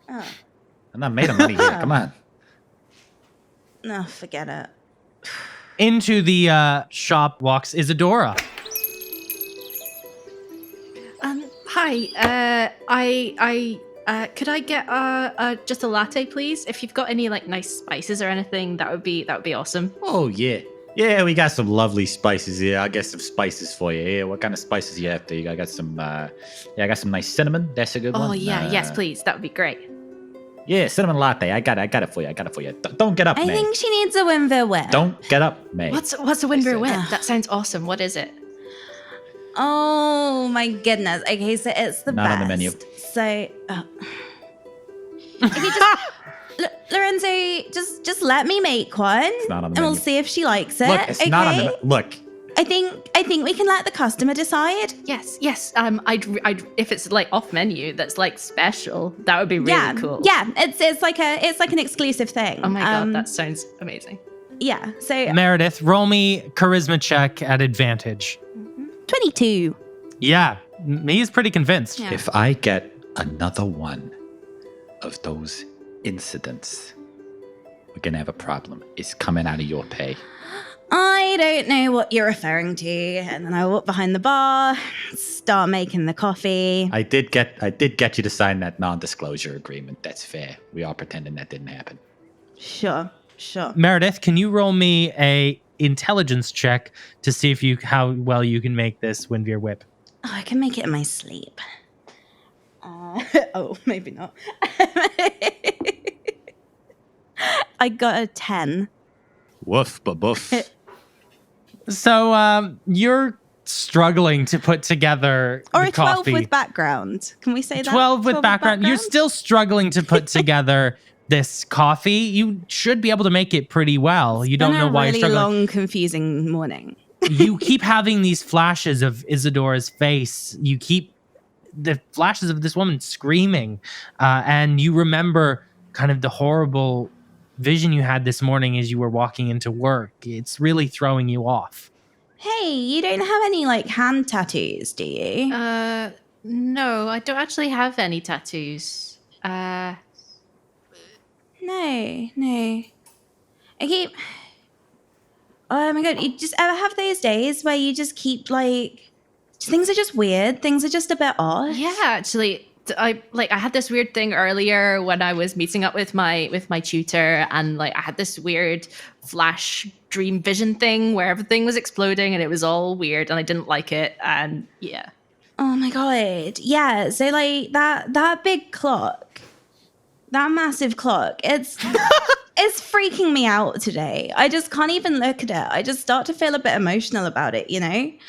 Oh. I'm not made of money here. Come on. No, forget it. Into the shop walks Isadora. Hi. Could I get just a latte, please? If you've got any nice spices or anything, that would be awesome. Oh, yeah. Yeah, we got some lovely spices here. I'll get some spices for you. Yeah, what kind of spices you after? I got some nice cinnamon. That's a good one. Oh yeah, yes, please. That would be great. Yeah, cinnamon latte. I got it for you. Don't get up, I May. think she needs a Winville whip. Don't get up, May. What's a Winver whip? That sounds awesome. What is it? Oh my goodness. Okay, so it's the Not best. on the menu. So, okay, Lorenzo, just let me make one, not on the and we'll menu. see if she likes it. Look, it's okay? not on the look. I think we can let the customer decide. Yes. I'd if it's off menu, that's special. That would be really cool. Yeah, it's like an exclusive thing. Oh my god, that sounds amazing. Yeah. So Maerydyth, roll me charisma check at advantage. 22. Yeah, he's pretty convinced. Yeah. If I get another one of those incidents, we're gonna have a problem. It's coming out of your pay. I don't know what you're referring to. And then I walk behind the bar, start making the coffee. I did get you to sign that non-disclosure agreement. That's fair. We are pretending that didn't happen. Sure. Maerydyth, can you roll me a intelligence check to see if how well you can make this Windveer whip? Oh, I can make it in my sleep. Oh, maybe not. I got a 10. Woof, ba-boof. So you're struggling to put together Or the a 12 coffee. with background. Can we say that? 12 with background. You're still struggling to put together this coffee. You should be able to make it pretty well. You don't know why you're really struggling. long, confusing morning. You keep having these flashes of Isadora's face. You keep the flashes of this woman screaming. And you remember kind of the horrible vision you had this morning as you were walking into work. It's really throwing you off. Hey, you don't have any hand tattoos, do you? No, I don't actually have any tattoos. No. I keep. Oh my god, you just ever have those days where you just keep things are just weird, things are just a bit odd? Yeah, actually, I had this weird thing earlier when I was meeting up with my tutor, and I had this weird flash dream vision thing where everything was exploding and it was all weird and I didn't like it, and yeah. Oh my god. Yeah, so that big clock, that massive clock, it's freaking me out today. I just can't even look at it. I just start to feel a bit emotional about it, And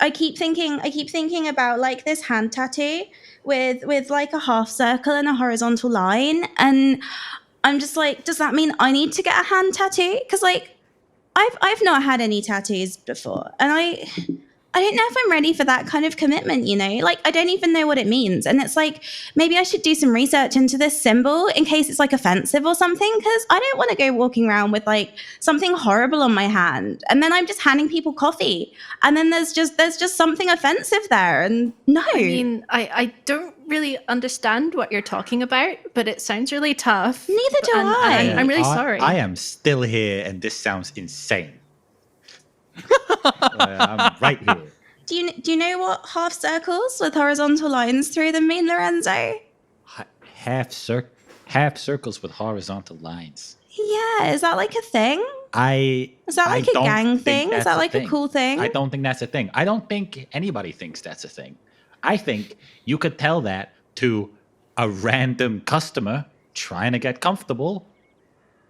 I keep thinking about this hand tattoo with a half circle and a horizontal line, and I'm just does that mean I need to get a hand tattoo? Because I've not had any tattoos before, and I don't know if I'm ready for that kind of commitment, you know? Like, I don't even know what it means. And it's like, maybe I should do some research into this symbol in case it's like offensive or something, because I don't want to go walking around with like something horrible on my hand. And then I'm just handing people coffee. And then there's just something offensive there. And no. I mean, I don't really understand what you're talking about, but it sounds really tough. Neither do I. I'm really sorry. I am still here, and this sounds insane. I'm right here. Do you know what half circles with horizontal lines through them mean, Lorenzo? Half circles with horizontal lines. Yeah, is that like a thing? Is that like a don't gang think thing? Is that's that like a thing. cool thing? I don't think that's a thing. I don't think anybody thinks that's a thing. I think you could tell that to a random customer trying to get comfortable,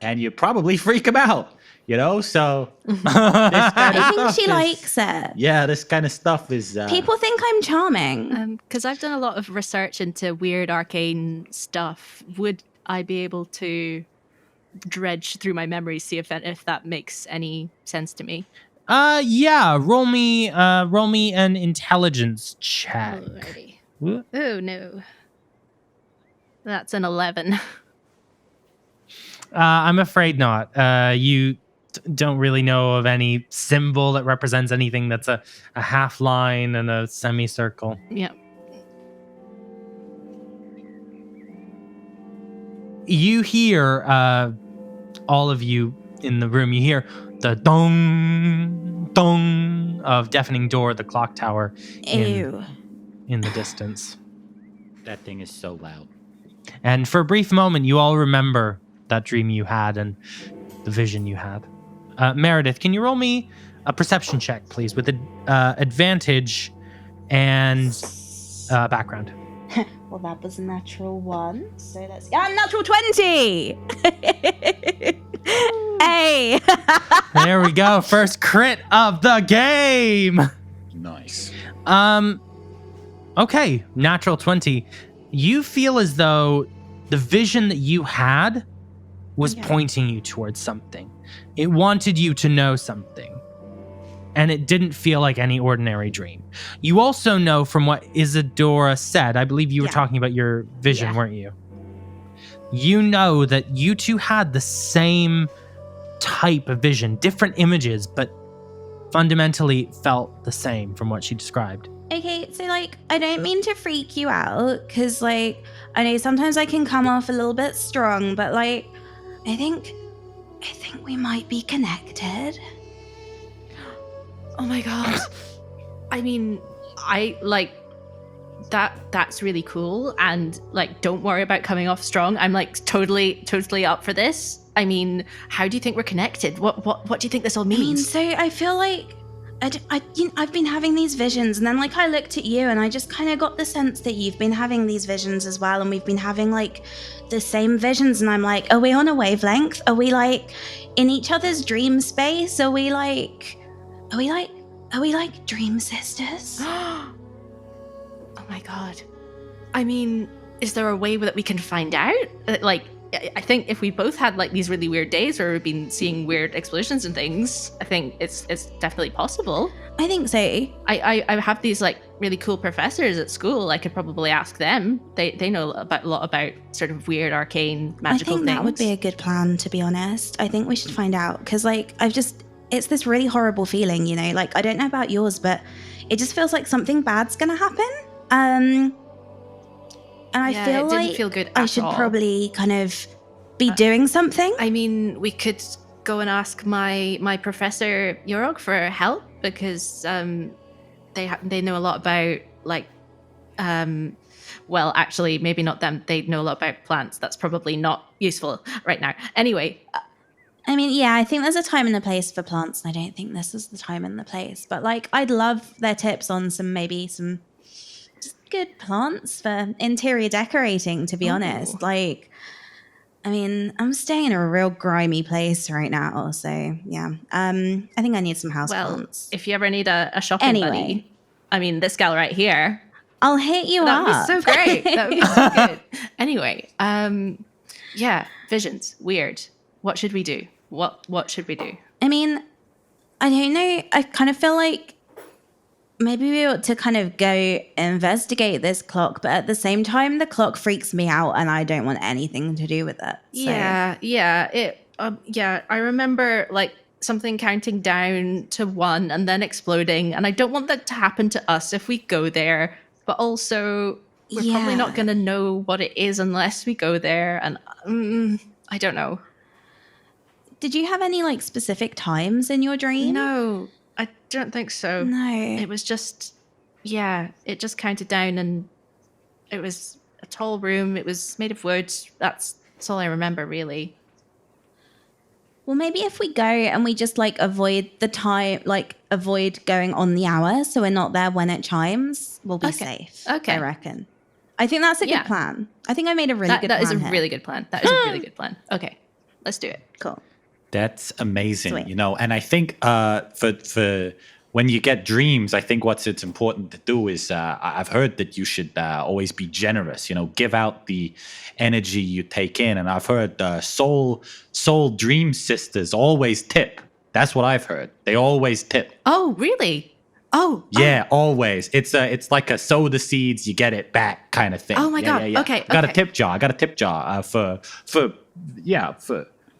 and you probably freak them out. You know, so I think she likes it. Yeah, this kind of stuff is. People think I'm charming. Because I've done a lot of research into weird arcane stuff. Would I be able to dredge through my memories, see if that makes any sense to me? Yeah. Roll me an intelligence check. Alrighty. Oh no, that's an 11. I'm afraid not. You don't really know of any symbol that represents anything that's a half line and a semicircle. Yeah. You hear, all of you in the room, you hear the dong, dong of deafening door, the clock tower Ew. in the distance. That thing is so loud. And for a brief moment, you all remember that dream you had and the vision you had. Maerydyth, can you roll me a perception check, please, with advantage and background? Well, that was a natural 1. So that's natural 20. Hey. There we go. First crit of the game. Nice. Okay, natural 20. You feel as though the vision that you had was pointing you towards something. It wanted you to know something. And it didn't feel like any ordinary dream. You also know from what Isadora said, I believe you were talking about your vision, weren't you? You know that you two had the same type of vision, different images, but fundamentally felt the same from what she described. Okay, so like, I don't mean to freak you out, because like, I know sometimes I can come off a little bit strong, but like, I think we might be connected. Oh my god. I mean, I like that's really cool, and like, don't worry about coming off strong. I'm like totally up for this. I mean, how do you think we're connected? What do you think this all means? I mean, so I feel like I've been having these visions, and then like I looked at you and I just kind of got the sense that you've been having these visions as well, and we've been having like the same visions, and I'm like, are we on a wavelength? Are we like in each other's dream space? Are we like dream sisters? Oh my god. I mean, is there a way that we can find out? Like, I think if we both had like these really weird days where we've been seeing weird explosions and things, I think it's definitely possible. I think so. I have these like really cool professors at school. I could probably ask them. They know a lot about sort of weird arcane magical things. I think that would be a good plan, to be honest. I think we should find out, because like it's this really horrible feeling, you know, like I don't know about yours, but it just feels like something bad's gonna happen. And I feel like feel good I should probably kind of be doing something. I mean, we could go and ask my professor Yorog for help, because they know a lot about like well, actually maybe not them. They know a lot about plants. That's probably not useful right now. Anyway, I mean, yeah, I think there's a time and a place for plants, and I don't think this is the time and the place. But like, I'd love their tips on some just good plants for interior decorating, to be honest. Like, I mean, I'm staying in a real grimy place right now, so yeah. I think I need some house plants. If you ever need a shopping buddy, I mean, this gal right here, I'll hit you up. That would be so great. That would be so good. Anyway, yeah, visions, weird. What should we do? What should we do? I mean, I don't know. I kind of feel like maybe we ought to kind of go investigate this clock, but at the same time, the clock freaks me out and I don't want anything to do with it. So. Yeah. I remember like something counting down to 1 and then exploding, and I don't want that to happen to us if we go there, but also we're probably not going to know what it is unless we go there, and I don't know. Did you have any like specific times in your dream? No, I don't think so. No. It was just, it just counted down, and it was a tall room. It was made of wood. That's all I remember, really. Well, maybe if we go and we just like avoid the time, like avoid going on the hour, so we're not there when it chimes, we'll be safe. Okay. I reckon. I think that's a good plan. I think I made a really good plan. That is a really good plan. That is a really good plan. Okay, let's do it. Cool. That's amazing, Sweet. you know. And I think for when you get dreams, I think what's it's important to do is I've heard that you should always be generous. You know, give out the energy you take in. And I've heard soul dream sisters always tip. That's what I've heard. They always tip. Oh, really? Oh, yeah, always. It's like a sow the seeds, you get it back kind of thing. Oh my God. Yeah. Okay. I got a tip jar.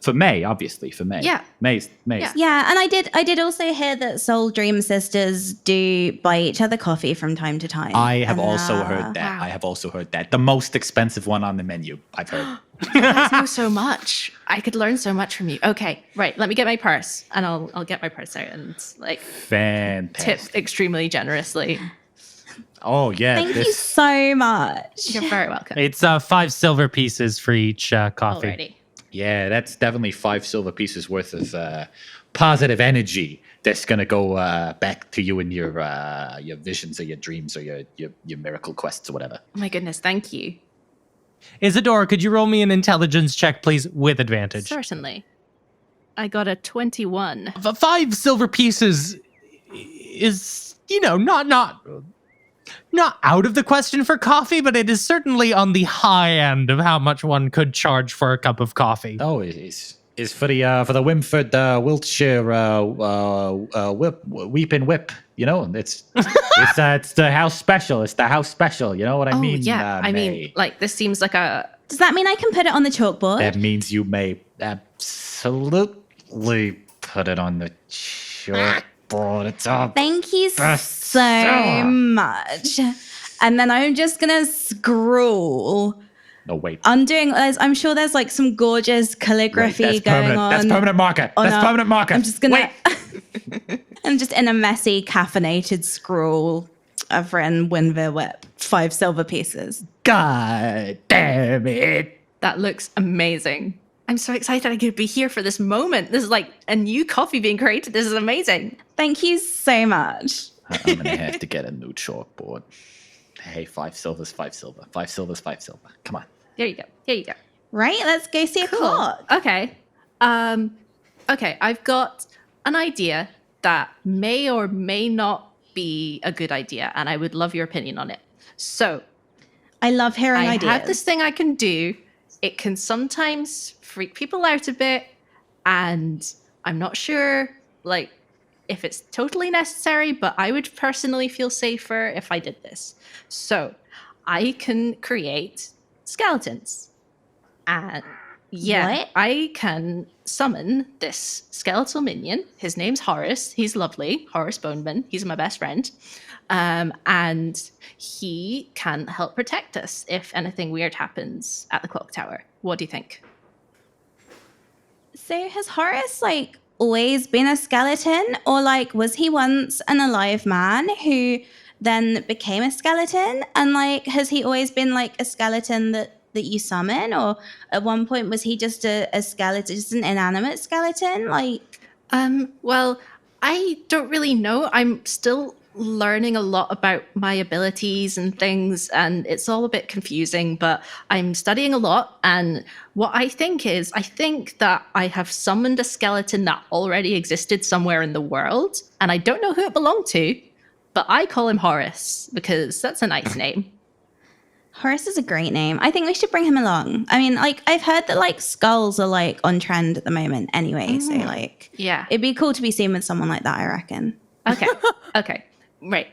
For May, obviously, for May. Yeah. May's. Yeah, and I did also hear that Soul Dream Sisters do buy each other coffee from time to time. I have also heard that. Wow. I have also heard that. The most expensive one on the menu, I've heard. You guys know so much. I could learn so much from you. Okay, right. Let me get my purse, and I'll get my purse out and like Fantastic. tip extremely generously. Oh, yeah. Thank you so much. You're very welcome. It's 5 silver pieces for each coffee. Alrighty. Yeah, that's definitely 5 silver pieces worth of positive energy that's going to go back to you in your visions or your dreams or your miracle quests or whatever. Oh my goodness, thank you. Isadora, could you roll me an intelligence check, please, with advantage? Certainly. I got a 21. 5 silver pieces is, not out of the question for coffee, but it is certainly on the high end of how much one could charge for a cup of coffee. Oh, it's for the Wimford Wiltshire Weeping Whip. You know, it's the house special. It's the house special. You know what I mean? Yeah. I mean, like this seems like a. Does that mean I can put it on the chalkboard? That means you may absolutely put it on the chalkboard. It's all. Thank you so much. And then I'm just gonna scroll. No, wait. I'm sure there's like some gorgeous calligraphy going on. That's permanent marker. Permanent marker. I'm just gonna. I'm just in a messy caffeinated scroll. I've written Winver Whip, 5 silver pieces. God damn it. That looks amazing. I'm so excited I could be here for this moment. This is like a new coffee being created. This is amazing. Thank you so much. I'm gonna have to get a new chalkboard. Hey, 5 silvers, 5 silver. 5 silvers, 5 silver. Come on. There you go. Right, let's go see a clock. Okay. Okay, I've got an idea that may or may not be a good idea, and I would love your opinion on it. So, I love hearing I ideas. have this thing I can do. It can sometimes freak people out a bit, and I'm not sure, like, if it's totally necessary, but I would personally feel safer if I did this. So, I can create skeletons. And What? I can summon this skeletal minion. His name's Horace. He's lovely. Horace Boneman. He's my best friend. And he can help protect us if anything weird happens at the clock tower. What do you think? So has Horace like always been a skeleton, or like was he once an alive man who then became a skeleton? And like has he always been like a skeleton that you summon, or at one point was he just a skeleton, just an inanimate skeleton? Like well, I don't really know. I'm still learning a lot about my abilities and things, and it's all a bit confusing, but I'm studying a lot. And what I think that I have summoned a skeleton that already existed somewhere in the world, and I don't know who it belonged to, but I call him Horace because that's a nice name. Horace is a great name. I think we should bring him along. I mean, like I've heard that like skulls are like on trend at the moment anyway, so like Yeah. it'd be cool to be seen with someone like that, I reckon. Okay. Right.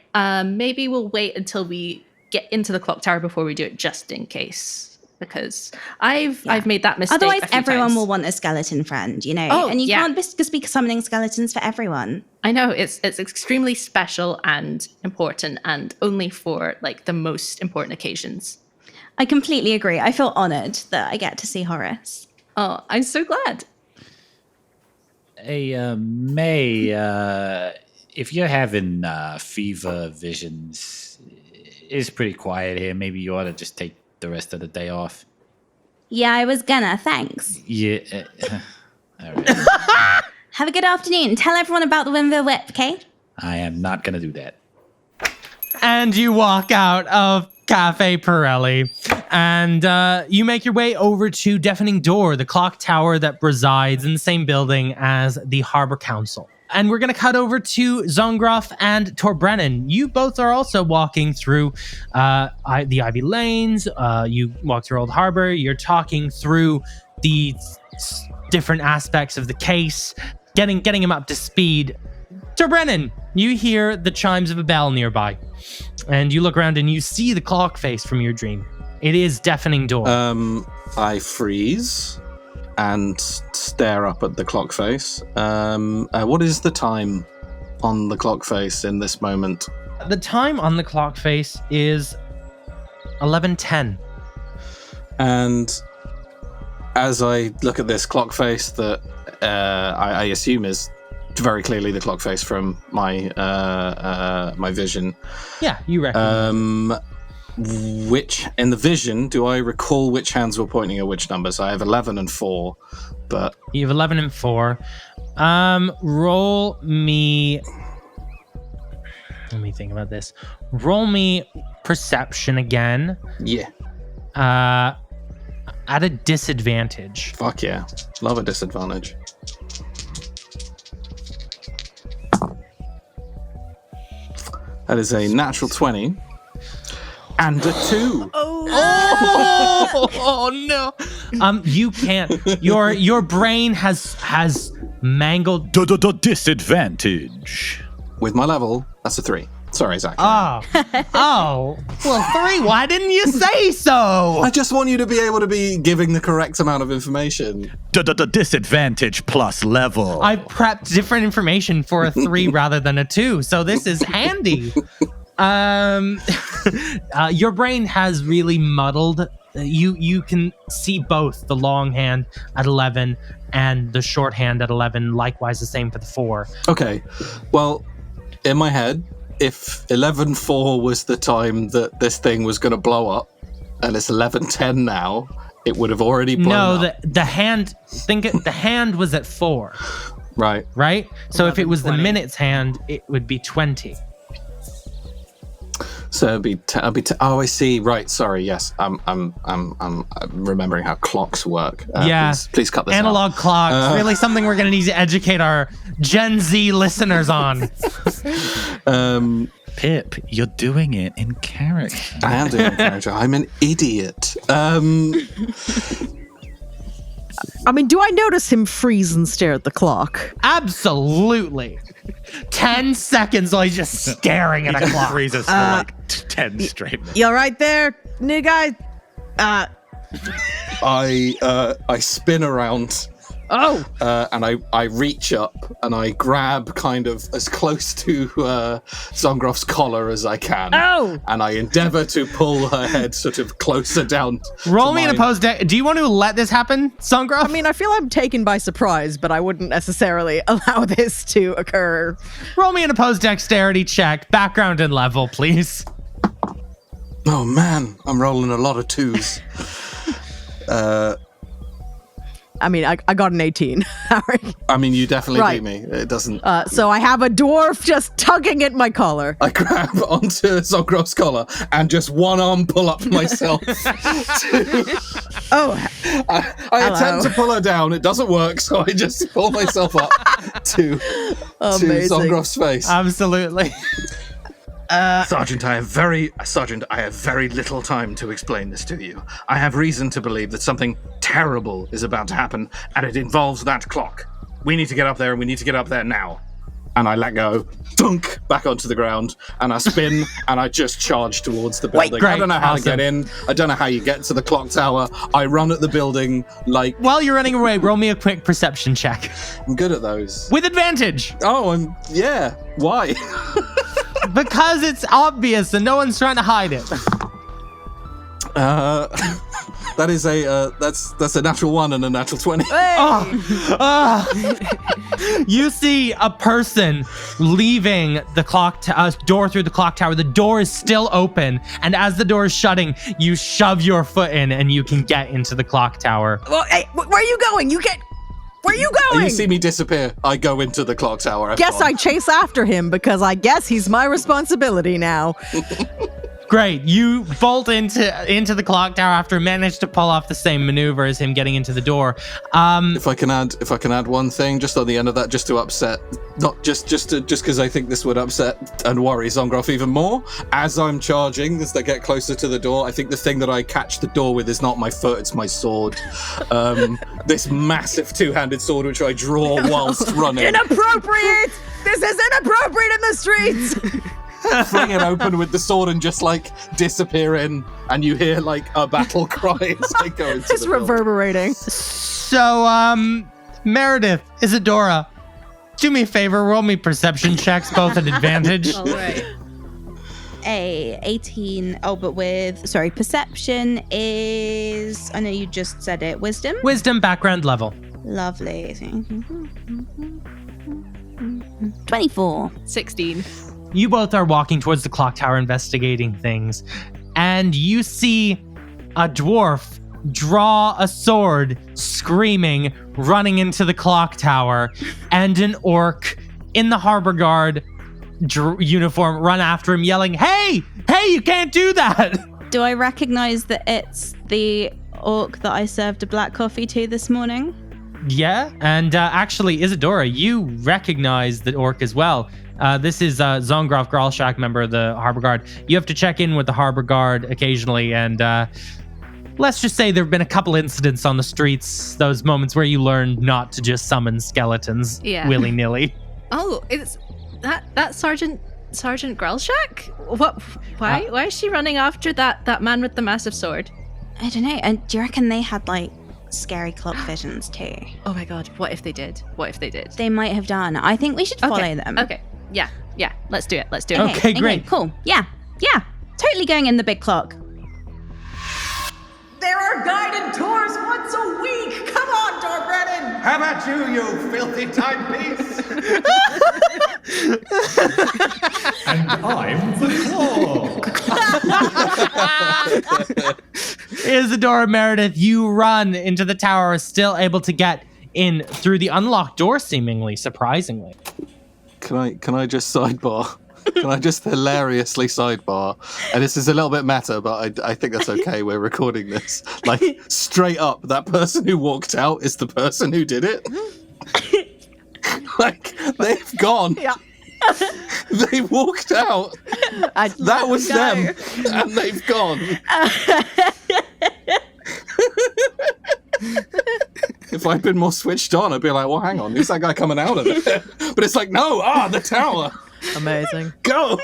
Maybe we'll wait until we get into the clock tower before we do it, just in case. Because I've made that mistake. Otherwise, a few everyone times. will want a skeleton friend, you know? Oh, and you yeah. can't just be summoning skeletons for everyone. I know, it's extremely special and important, and only for like the most important occasions. I completely agree. I feel honored that I get to see Horace. Oh, I'm so glad. Hey, May, if you're having fever visions, it's pretty quiet here. Maybe you ought to just take the rest of the day off. Yeah, I was gonna. Thanks. Yeah. All right. Have a good afternoon. Tell everyone about the Windville Whip, okay? I am not going to do that. And you walk out of Cafe Pirelli, and you make your way over to Deafening Door, the clock tower that resides in the same building as the Harbour Council. And we're going to cut over to Zongroff and Torbrennan. You both are also walking through the Ivy Lanes. You walk through Old Harbour. You're talking through the different aspects of the case, getting him up to speed. Torbrennan, you hear the chimes of a bell nearby. And you look around and you see the clock face from your dream. It is Deafening Door. I freeze and stare up at the clock face. What is the time on the clock face in this moment? The time on the clock face is 11:10. And as I look at this clock face that I assume is very clearly the clock face from my my vision. Yeah, you reckon. Which, in the vision, do I recall which hands were pointing at which numbers? I have 11 and 4, but... You have 11 and 4. Roll me... Let me think about this. Roll me perception again. Yeah. At a disadvantage. Fuck yeah. Love a disadvantage. That is a natural 20. And a 2. Oh no! You can't. Your brain has mangled. Disadvantage. With my level, that's a 3. Sorry, Zachary. Oh. Well, 3. Why didn't you say so? I just want you to be able to be giving the correct amount of information. Disadvantage plus level. I prepped different information for a 3 rather than a 2, so this is handy. Your brain has really muddled. You can see both the long hand at 11 and the short hand at 11. Likewise, the same for the 4. Okay. Well, in my head, if 11:4 was the time that this thing was going to blow up, and it's 11:10 now, it would have already blown up. The hand. The hand was at 4. Right. Right. So if it was 20. the minute's hand, it would be 20. So it'd be. Oh, I see. Right. Sorry. Yes. I'm remembering how clocks work. Yeah. Please cut this out. Analog clocks. Really something we're going to need to educate our Gen Z listeners on. Pip, you're doing it in character. I am doing a character. I'm an idiot. I mean, do I notice him freeze and stare at the clock? Absolutely. 10 seconds while he's just staring at a clock. Freezes for like 10 straight minutes. You all right there, new guy? I spin around. Oh. And I reach up and I grab kind of as close to Zongroff's collar as I can. Oh. And I endeavor to pull her head sort of closer down. Roll me an opposed deck. Do you want to let this happen, Zongroff? I mean, I feel I'm taken by surprise, but I wouldn't necessarily allow this to occur. Roll me an opposed dexterity check. Background and level, please. Oh man, I'm rolling a lot of 2s. I mean, I got an 18, Harry. I mean, you definitely Right. beat me. It doesn't... So I have a dwarf just tugging at my collar. I grab onto Zongroff's collar and just one arm pull up myself. Oh, I attempt to pull her down. It doesn't work, so I just pull myself up to Amazing. Zongroff's face. Absolutely. Sergeant, I have very little time to explain this to you. I have reason to believe that something terrible is about to happen, and it involves that clock. We need to get up there, and we need to get up there now. and I let go, dunk, back onto the ground, and I spin, and I just charge towards the building. Great, I don't know how to get in. I don't know how you get to the clock tower. I run at the building like... While you're running away, roll me a quick perception check. I'm good at those. With advantage! Oh, yeah. Why? Because it's obvious and no one's trying to hide it. That is that's a natural 1 and a natural 20. You see a person leaving the door through the clock tower. The door is still open, and as the door is shutting, you shove your foot in and you can get into the clock tower. Well, hey, where are you going? Where are you going? You see me disappear. I go into the clock tower. I chase after him because I guess he's my responsibility now. Great. You bolt into the clock tower after managing to pull off the same maneuver as him getting into the door. If I can add one thing just on the end of that, just to upset, not just because I think this would upset and worry Zongroff even more. As I'm charging, as they get closer to the door, I think the thing that I catch the door with is not my foot, it's my sword. This massive two-handed sword which I draw whilst running. Inappropriate! This is inappropriate in the streets! Fling it open with the sword and just like disappear in, and you hear like a battle cry as I go into It's reverberating. So, Maerydyth, Isadora, do me a favor, roll me perception checks, both at advantage. All right. 18. Oh, but perception is, I know you just said it, wisdom? Wisdom background level. Lovely. 24. 16. You both are walking towards the clock tower investigating things, and you see a dwarf draw a sword, screaming, running into the clock tower, and an orc in the Harbour Guard uniform run after him, yelling, Hey, you can't do that! Do I recognize that it's the orc that I served a black coffee to this morning? Yeah, and actually, Isadora, you recognize the orc as well. This is Zongroff Gralshak, member of the Harbour Guard. You have to check in with the Harbour Guard occasionally, and let's just say there have been a couple incidents on the streets, those moments where you learn not to just summon skeletons willy-nilly. Oh, it's that Sergeant Gralshak? What? Why is she running after that man with the massive sword? I don't know. And do you reckon they had like scary clock visions too? Oh my god, what if they did? They might have done. I think we should follow them. Okay. Yeah. Let's do it. Okay, great. Cool. Yeah. Totally going in the big clock. There are guided tours once a week. Come on, Torbrennan. How about you filthy timepiece? And I'm the clock. Isadora, Maerydyth, you run into the tower, still able to get in through the unlocked door, seemingly, surprisingly. Can I just sidebar? Can I just hilariously sidebar? And this is a little bit meta, but I think that's okay. We're recording this. Like, straight up, that person who walked out is the person who did it. Like, they've gone. Yeah. They walked out. That was them. And they've gone. If I'd been more switched on, I'd be like, well, hang on, who's that guy coming out of it? But it's like, no, the tower. Amazing. Go!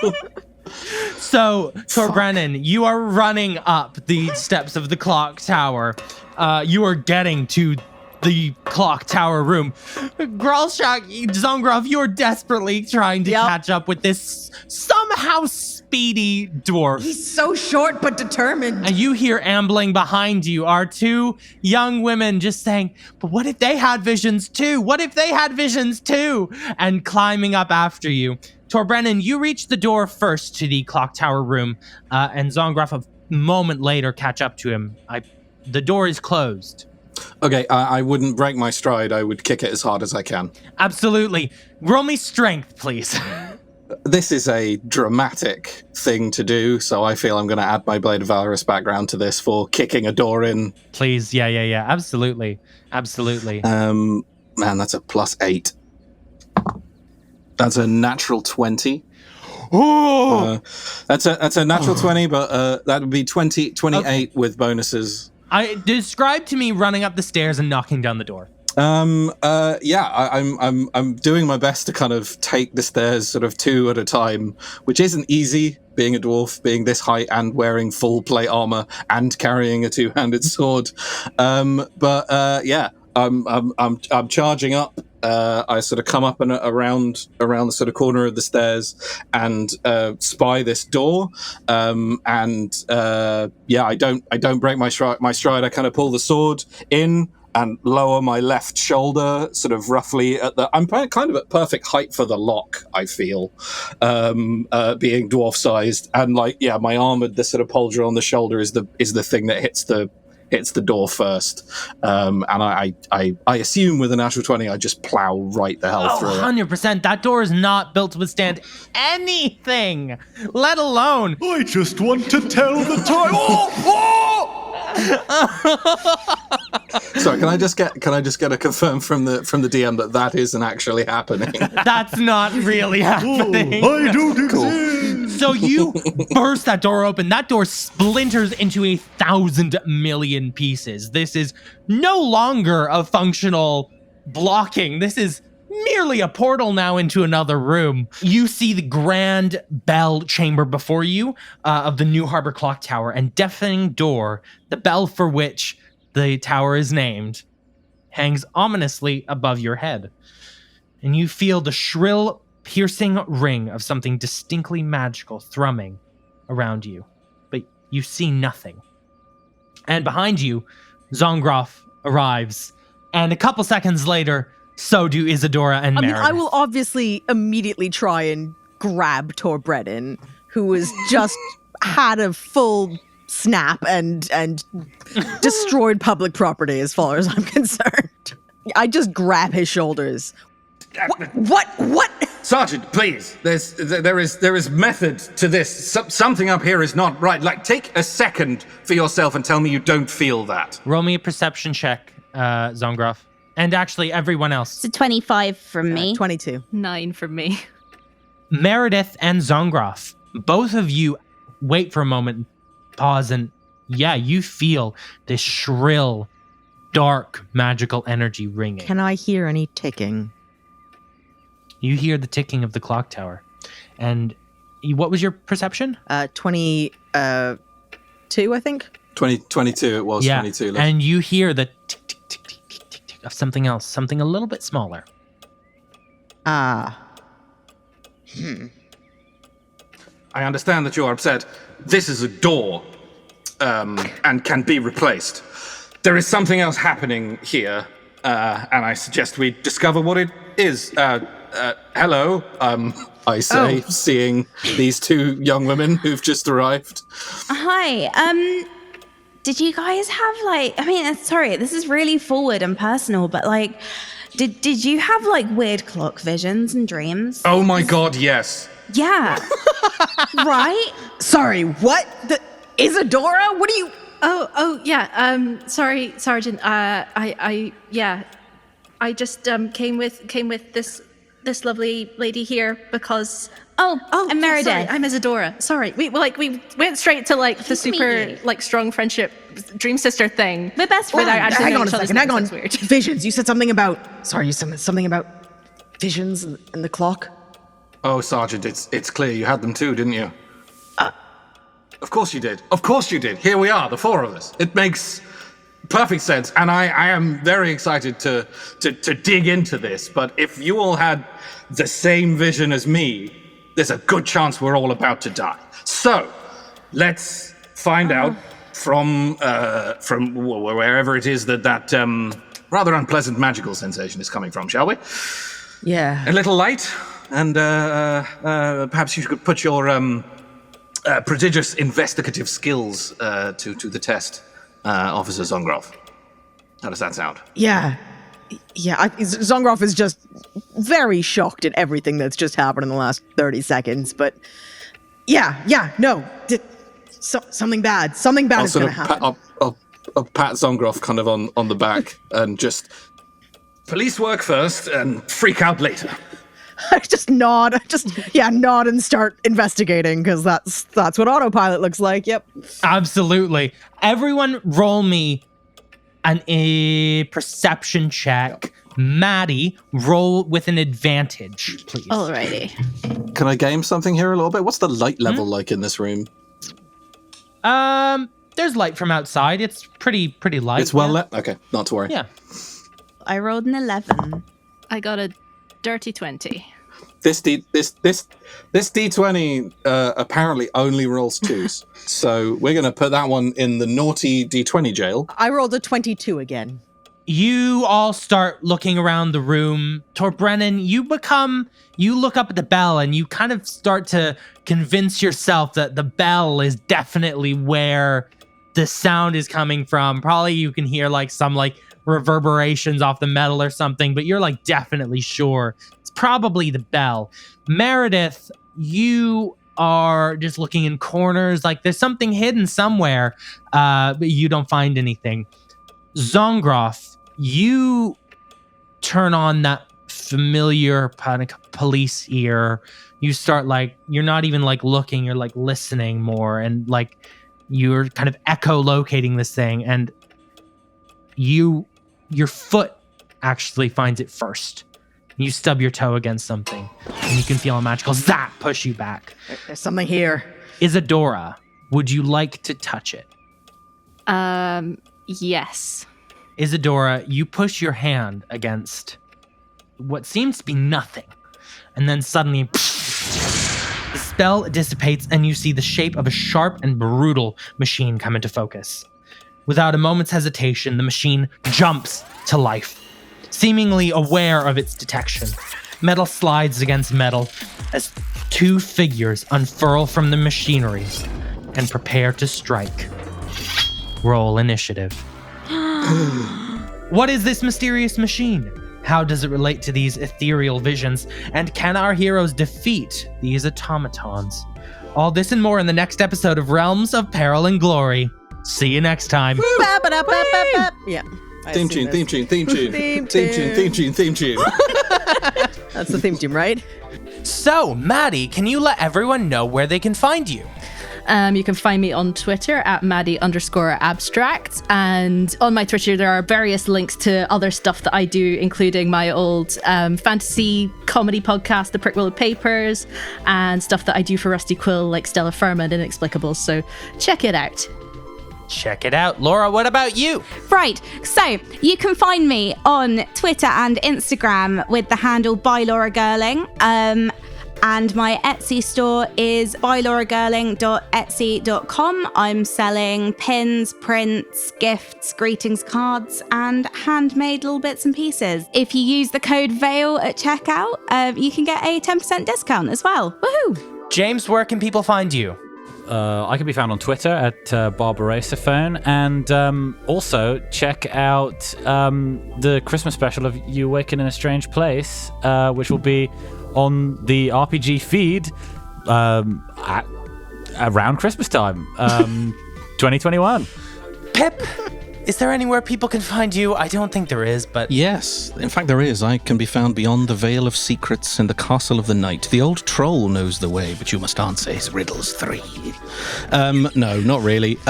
So, Torbrennan, you are running up the steps of the clock tower. You are getting to the clock tower room. Gralshak, Zongroff, you're desperately trying to catch up with this somehow speedy dwarf. He's so short but determined. And you hear ambling behind you are two young women just saying, but what if they had visions too? What if they had visions too? And climbing up after you. Torbrennan, you reach the door first to the clock tower room, and Zongroff a moment later catch up to him. The door is closed. Okay, I wouldn't break my stride. I would kick it as hard as I can. Absolutely. Roll me strength, please. This is a dramatic thing to do, so I feel I'm going to add my Blade of Valorous background to this for kicking a door in. Please, yeah. Absolutely. Man, that's a +8. That's a natural 20. Oh! That's a natural 20, but that would be 28 with bonuses. Describe to me running up the stairs and knocking down the door. I'm doing my best to kind of take the stairs sort of two at a time, which isn't easy, being a dwarf, being this height and wearing full plate armor and carrying a two-handed sword. I'm charging up. I sort of come up and around the sort of corner of the stairs and spy this door. I don't break my stride. I kind of pull the sword in and lower my left shoulder, sort of roughly I'm kind of at perfect height for the lock, I feel, being dwarf-sized, and my armored, the sort of pauldron on the shoulder is the thing that hits the door first, and I assume with a natural 20, I just plow right the hell through it. 100%. That door is not built to withstand anything, let alone. I just want to tell the time. Sorry, can I just get a confirm from the DM that isn't actually happening? That's not really happening. I don't exist. So you burst that door open. That door splinters into 1,000 million pieces. This is no longer a functional blocking. This is merely a portal now into another room. You see the grand bell chamber before you of the New Harbour clock tower, and deafening door, the bell for which the tower is named, hangs ominously above your head. And you feel the shrill, piercing ring of something distinctly magical thrumming around you. But you see nothing. And behind you, Zongroff arrives. And a couple seconds later, so do Isadora and Maerydyth. I will obviously immediately try and grab Torbrennan, who has just had a full snap and destroyed public property as far as I'm concerned. I just grab his shoulders. What? Sergeant, please. There is method to this. Something up here is not right. Take a second for yourself and tell me you don't feel that. Roll me a perception check, Zongroff. And actually, everyone else. It's a 25 from me. 22. 9 from me. Maerydyth and Zongroff, both of you wait for a moment, pause, and you feel this shrill, dark, magical energy ringing. Can I hear any ticking? You hear the ticking of the clock tower. And what was your perception? 22, I think. 22 it was, 22. And you hear the tick, tick, tick, tick, tick, tick, tick of something else, something a little bit smaller. I understand that you are upset. This is a door, and can be replaced. There is something else happening here, and I suggest we discover what it is. Hello, I say, seeing these two young women who've just arrived. Hi, did you guys have sorry, this is really forward and personal, but did you have weird clock visions and dreams? Oh my god, yes. Yeah. Right? Sorry, what? Isadora? What are you... Oh, yeah. Sorry, Sergeant. I just came with this lovely lady here because. I'm Maerydyth. Sorry, I'm Isadora. Sorry, we went straight to the super strong friendship dream sister thing. We're best friends. Hang on a second. Hang on. Weird. Visions. You said something about. Sorry, you said something about visions and the clock. Oh, Sergeant, it's clear you had them too, didn't you? Of course you did. Of course you did. Here we are, the four of us. It makes perfect sense, and I am very excited to dig into this, but if you all had the same vision as me, there's a good chance we're all about to die. So, let's find out from wherever it is that rather unpleasant magical sensation is coming from, shall we? Yeah. A little light, and perhaps you could put your prodigious investigative skills to the test, Officer Zongroff. How does that sound? Yeah. Zongroff is just very shocked at everything that's just happened in the last 30 seconds, but something bad is going to happen. I'll pat Zongroff kind of on the back and just police work first and freak out later. I just nod and start investigating because that's what autopilot looks like. Yep. Absolutely. Everyone roll me a perception check. Maddy, roll with an advantage, please. Alrighty. Can I game something here a little bit? What's the light level like in this room? There's light from outside. It's pretty light. It's well lit? Okay, not to worry. Yeah. I rolled an 11. I got a dirty 20. This D20 apparently only rolls 2s. So we're going to put that one in the naughty D20 jail. I rolled a 22 again. You all start looking around the room. Torbrennan, you look up at the bell and you kind of start to convince yourself that the bell is definitely where the sound is coming from. Probably you can hear like some like reverberations off the metal or something, but you're like definitely sure it's probably the bell. Maerydyth, you are just looking in corners, like there's something hidden somewhere, but you don't find anything. Zongroff, you turn on that familiar panic police ear. You start like, you're not even like looking, you're like listening more, and like you're kind of echolocating this thing, and your foot actually finds it first. You stub your toe against something, and you can feel a magical zap push you back. There's something here. Isadora, would you like to touch it? Yes. Isadora, you push your hand against what seems to be nothing, and then suddenly the spell dissipates and you see the shape of a sharp and brutal machine come into focus. Without a moment's hesitation, the machine jumps to life, seemingly aware of its detection. Metal slides against metal as two figures unfurl from the machinery and prepare to strike. Roll initiative. What is this mysterious machine? How does it relate to these ethereal visions? And can our heroes defeat these automatons? All this and more in the next episode of Realms of Peril and Glory. See you next time. Yeah. Theme tune. That's the theme tune, right? So, Maddy, can you let everyone know where they can find you? You can find me on Twitter at Maddy_abstract. And on my Twitter, there are various links to other stuff that I do, including my old fantasy comedy podcast, The Prickwillow Papers, and stuff that I do for Rusty Quill, like Stella Firma and Inexplicables. So check it out. Check it out. Laura, what about you? Right, so you can find me on Twitter and Instagram with the handle @ByLauraGirling. And my Etsy store is bylauragirling.etsy.com. I'm selling pins, prints, gifts, greetings cards, and handmade little bits and pieces. If you use the code Vael at checkout, you can get a 10% discount as well. Woohoo! James, where can people find you? I can be found on Twitter at Barbarossa Phone, and also check out the Christmas special of You Awaken in a Strange Place, which will be on the RPG feed at around Christmas time, 2021. Pip, is there anywhere people can find you? I don't think there is, but... Yes, in fact there is. I can be found beyond the Veil of Secrets in the Castle of the Night. The old troll knows the way, but you must answer his riddles 3. No, not really. Check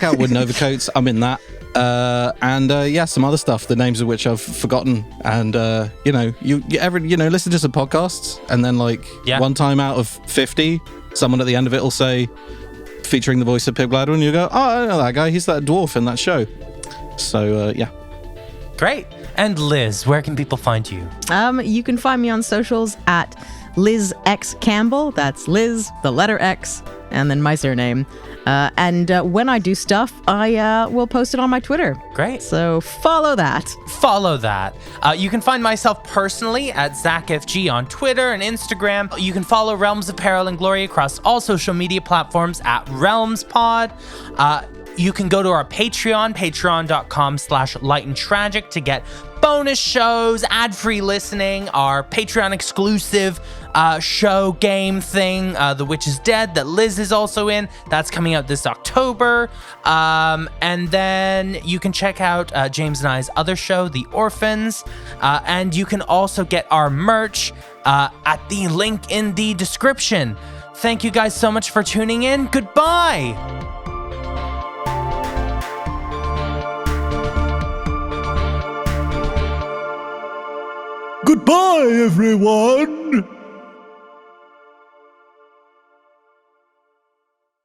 out Wooden Overcoats. I'm in that. And some other stuff, the names of which I've forgotten. And you ever listen to some podcasts, and then one time out of 50, someone at the end of it will say, featuring the voice of Pip Gladwin, you go, oh, I know that guy, he's that dwarf in that show. So Great. And Liz, where can people find you? You can find me on socials at Liz X Campbell. That's Liz, the letter X, and then my surname. And when I do stuff, I will post it on my Twitter. Great. So follow that. You can find myself personally at ZachFG on Twitter and Instagram. You can follow Realms of Peril and Glory across all social media platforms at RealmsPod. You can go to our Patreon, patreon.com/lightandtragic to get bonus shows, ad-free listening, our Patreon exclusive show game thing, The Witch is Dead, that Liz is also in. That's coming out this October. And then you can check out James and I's other show, The Orphans. And you can also get our merch at the link in the description. Thank you guys so much for tuning in. Goodbye. Goodbye, everyone.